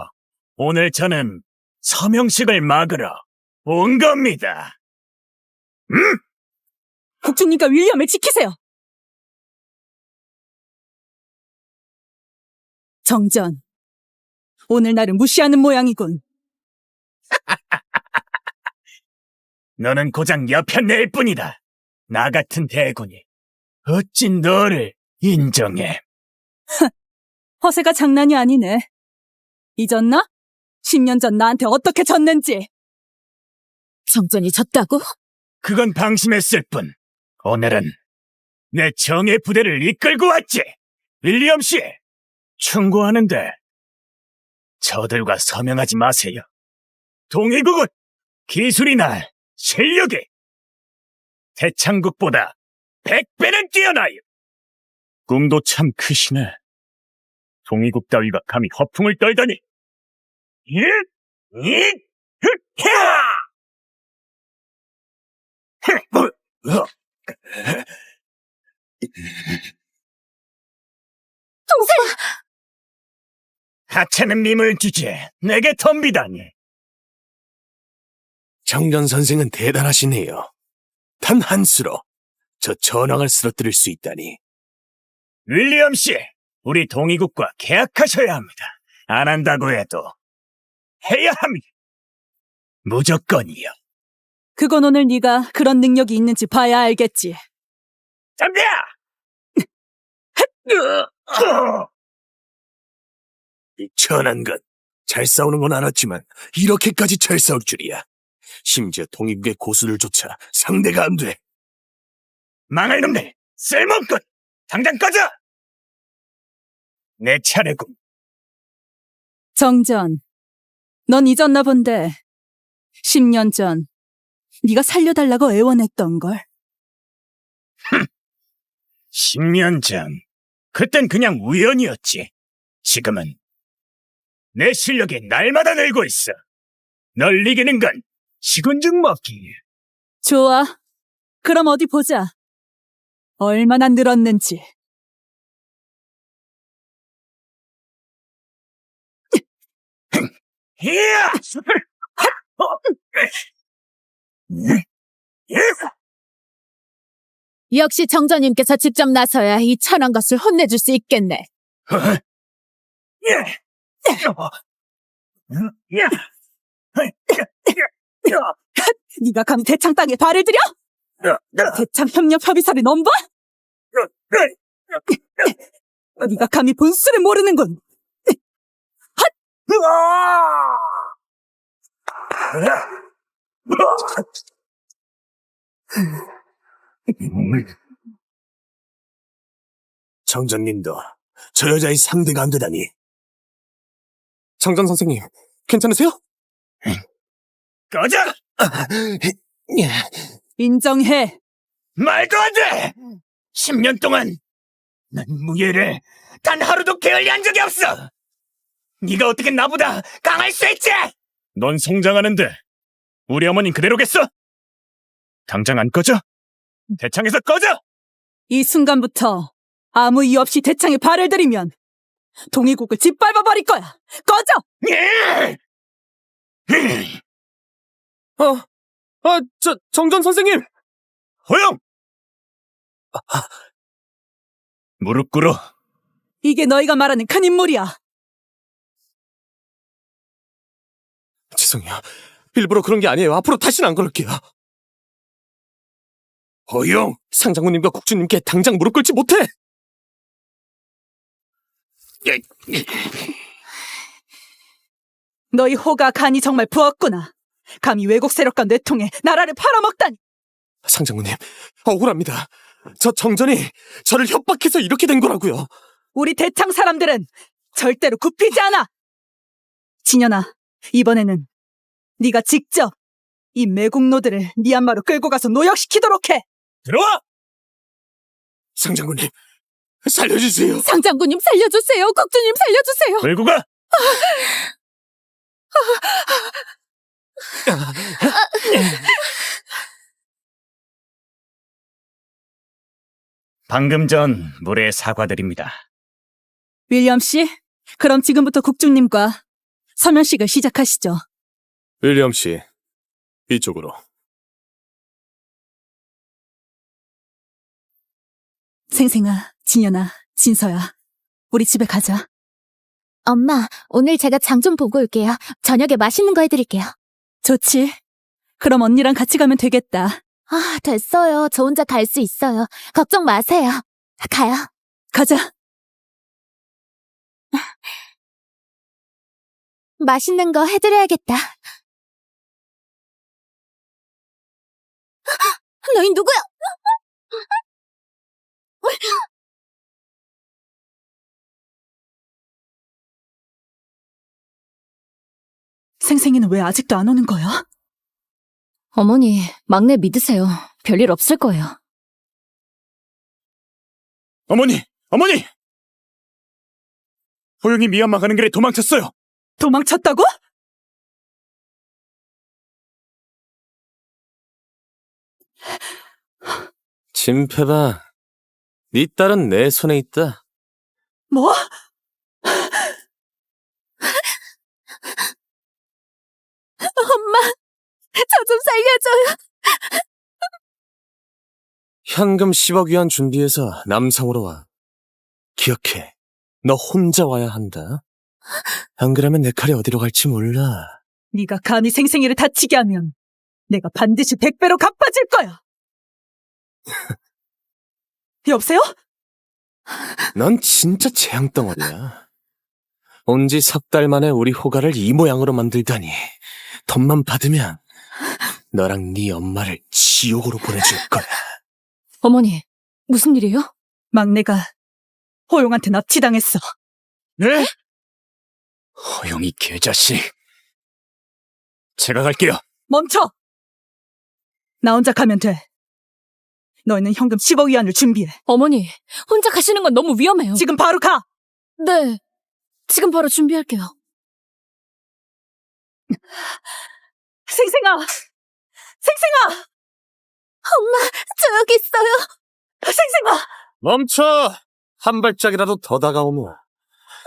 오늘 저는 서명식을 막으러 온 겁니다. 국주님과 윌리엄을 지키세요. 정전. 오늘 나를 무시하는 모양이군. 너는 고작 여편내일 뿐이다. 나 같은 대군이 어찌 너를 인정해? 허세가 장난이 아니네. 잊었나? 10년 전 나한테 어떻게 졌는지. 정전이 졌다고? 그건 방심했을 뿐. 오늘은 내 정예 부대를 이끌고 왔지. 윌리엄 씨, 충고하는데 저들과 서명하지 마세요. 동의국은 기술이나 실력이 대창국보다 100배는 뛰어나요. 꿈도 참 크시네. 동의국 따위가 감히 허풍을 떨다니. 하찮은 밈을 주제 내게 덤비다니. 정전 선생은 대단하시네요. 단 한 수로 저 전황을 쓰러뜨릴 수 있다니. 윌리엄 씨, 우리 동의국과 계약하셔야 합니다. 안 한다고 해도 해야 합니다. 무조건이요. 그건 오늘 네가 그런 능력이 있는지 봐야 알겠지. 담배! 이 천한 것, 잘 싸우는 건 알았지만 이렇게까지 잘 싸울 줄이야. 심지어 동의국의 고수들조차 상대가 안 돼. 망할 놈들! 쓸모없군! 당장 꺼져! 내 차례군. 정전. 넌 잊었나 본데 10년 전 네가 살려달라고 애원했던 걸. 10년 전, 그땐 그냥 우연이었지. 지금은 내 실력이 날마다 늘고 있어. 널 이기는 건 식은죽 먹기. 좋아. 그럼 어디 보자. 얼마나 늘었는지. 히야! 역시 정전님께서 직접 나서야 이 천한 것을 혼내줄 수 있겠네. 네가 감히 대창 땅에 발을 들여? 대창 협력 협의사를 넘봐? 네가 감히 본수를 모르는군. 정전님도 저 여자의 상대가 안 되다니. 정전 선생님, 괜찮으세요? 꺼져! 인정해. 말도 안 돼! 10년 동안 난 무예를 단 하루도 게을리한 적이 없어! 네가 어떻게 나보다 강할 수 있지? 넌 성장하는데 우리 어머니 그대로겠어? 당장 안 꺼져? 대창에서 꺼져! 이 순간부터 아무 이유 없이 대창에 발을 들이면 동의국을 짓밟아버릴 거야. 꺼져! 정전 선생님! 허영! 무릎 꿇어. 이게 너희가 말하는 큰 인물이야. 죄송해요. 일부러 그런 게 아니에요. 앞으로 다시는 안 그럴게요. 허영! 상장군님과 국주님께 당장 무릎 꿇지 못해! 너희 호가 간이 정말 부었구나. 감히 외국 세력과 뇌통해 나라를 팔아먹다니. 상장군님, 억울합니다. 저 정전이 저를 협박해서 이렇게 된 거라고요. 우리 대창 사람들은 절대로 굽히지 않아. 진현아, 이번에는 네가 직접 이 매국노들을 미얀마로 끌고 가서 노역시키도록 해. 들어와! 상장군님, 살려주세요. 상장군님 살려주세요. 국주님 살려주세요. 끌고 가! 방금 전 물에 사과드립니다. 윌리엄 씨, 그럼 지금부터 국주님과 서면식을 시작하시죠. 윌리엄 씨, 이쪽으로. 생생아, 진현아, 진서야, 우리 집에 가자. 엄마, 오늘 제가 장 좀 보고 올게요. 저녁에 맛있는 거 해드릴게요. 좋지. 그럼 언니랑 같이 가면 되겠다. 아, 됐어요. 저 혼자 갈 수 있어요. 걱정 마세요. 가요. 가자. 맛있는 거 해드려야겠다. 너희 누구야? 생생이는 왜 아직도 안 오는 거야? 어머니, 막내 믿으세요. 별일 없을 거예요. 어머니! 어머니! 호영이 미얀마 가는 길에 도망쳤어요. 도망쳤다고? 진페바, 네 딸은 내 손에 있다. 뭐? 엄마, 저 좀 살려줘요. 현금 10억 위안 준비해서 남성으로 와. 기억해, 너 혼자 와야 한다. 안 그러면 내 칼이 어디로 갈지 몰라. 네가 감히 생생이를 다치게 하면 내가 반드시 100배로 갚아줄 거야. 여보세요? 넌 진짜 재앙덩어리야. 온 지 석 달 만에 우리 호가를 이 모양으로 만들다니. 돈만 받으면 너랑 네 엄마를 지옥으로 보내줄 거야. 어머니, 무슨 일이에요? 막내가 호용한테 납치당했어. 네? 호영이 개자식. 제가 갈게요. 멈춰! 나 혼자 가면 돼. 너희는 현금 10억 위안을 준비해. 어머니, 혼자 가시는 건 너무 위험해요. 지금 바로 가! 네, 지금 바로 준비할게요. 생생아! 생생아! 저 여기 있어요. 생생아! 멈춰! 한 발짝이라도 더 다가오면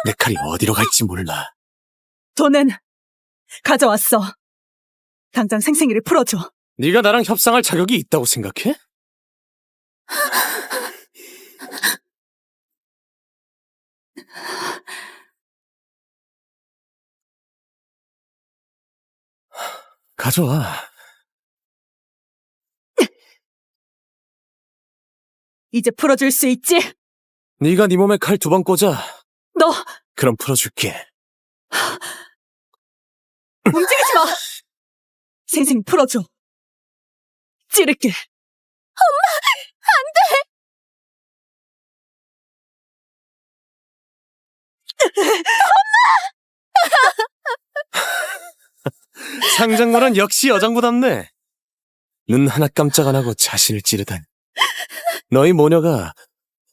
내 칼이 어디로 갈지 몰라. 돈은 가져왔어. 당장 생생이를 풀어줘. 네가 나랑 협상할 자격이 있다고 생각해? 가져와. 이제 풀어줄 수 있지? 네가 네 몸에 칼 2번 꽂아. 너 그럼 풀어줄게. 움직이지 마! 생생 풀어줘. 찌를게. 상장관은 역시 여장부답네. 눈 하나 깜짝 안 하고 자신을 찌르다니. 너희 모녀가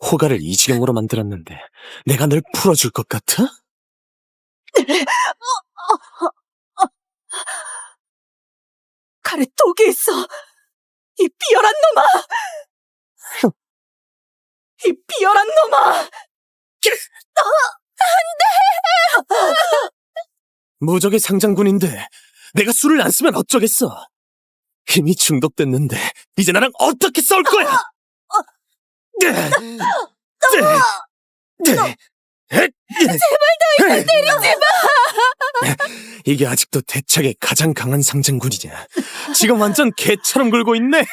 호가를 이 지경으로 만들었는데 내가 널 풀어줄 것 같아? 칼에 독이 있어. 이 비열한 놈아! 이 비열한 놈아! 무적의 상장군인데 내가 술을 안 쓰면 어쩌겠어. 이미 중독됐는데 이제 나랑 어떻게 싸울 거야? 제발 더 이상 때리지 마! 이게 아직도 대착의 가장 강한 상장군이냐? 지금 완전 개처럼 굴고 있네.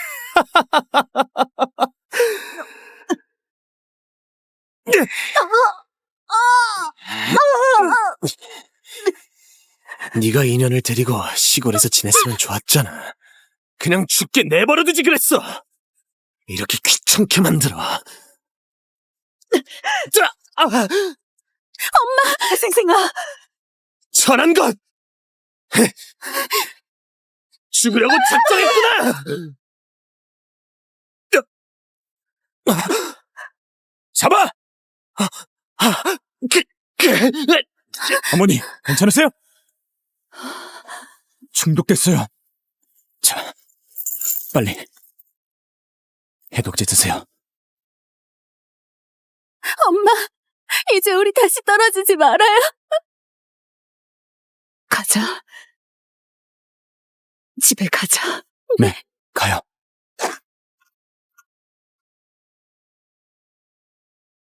네가 인연을 데리고 시골에서 지냈으면 좋았잖아. 그냥 죽게 내버려두지 그랬어. 이렇게 귀찮게 만들어. 자, 생생아, 천한 것! 죽으려고 작정했구나! 잡아! 어머니, 괜찮으세요? 중독됐어요. 자, 빨리 해독제 드세요. 엄마, 이제 우리 다시 떨어지지 말아요. 가자. 집에 가자. 네.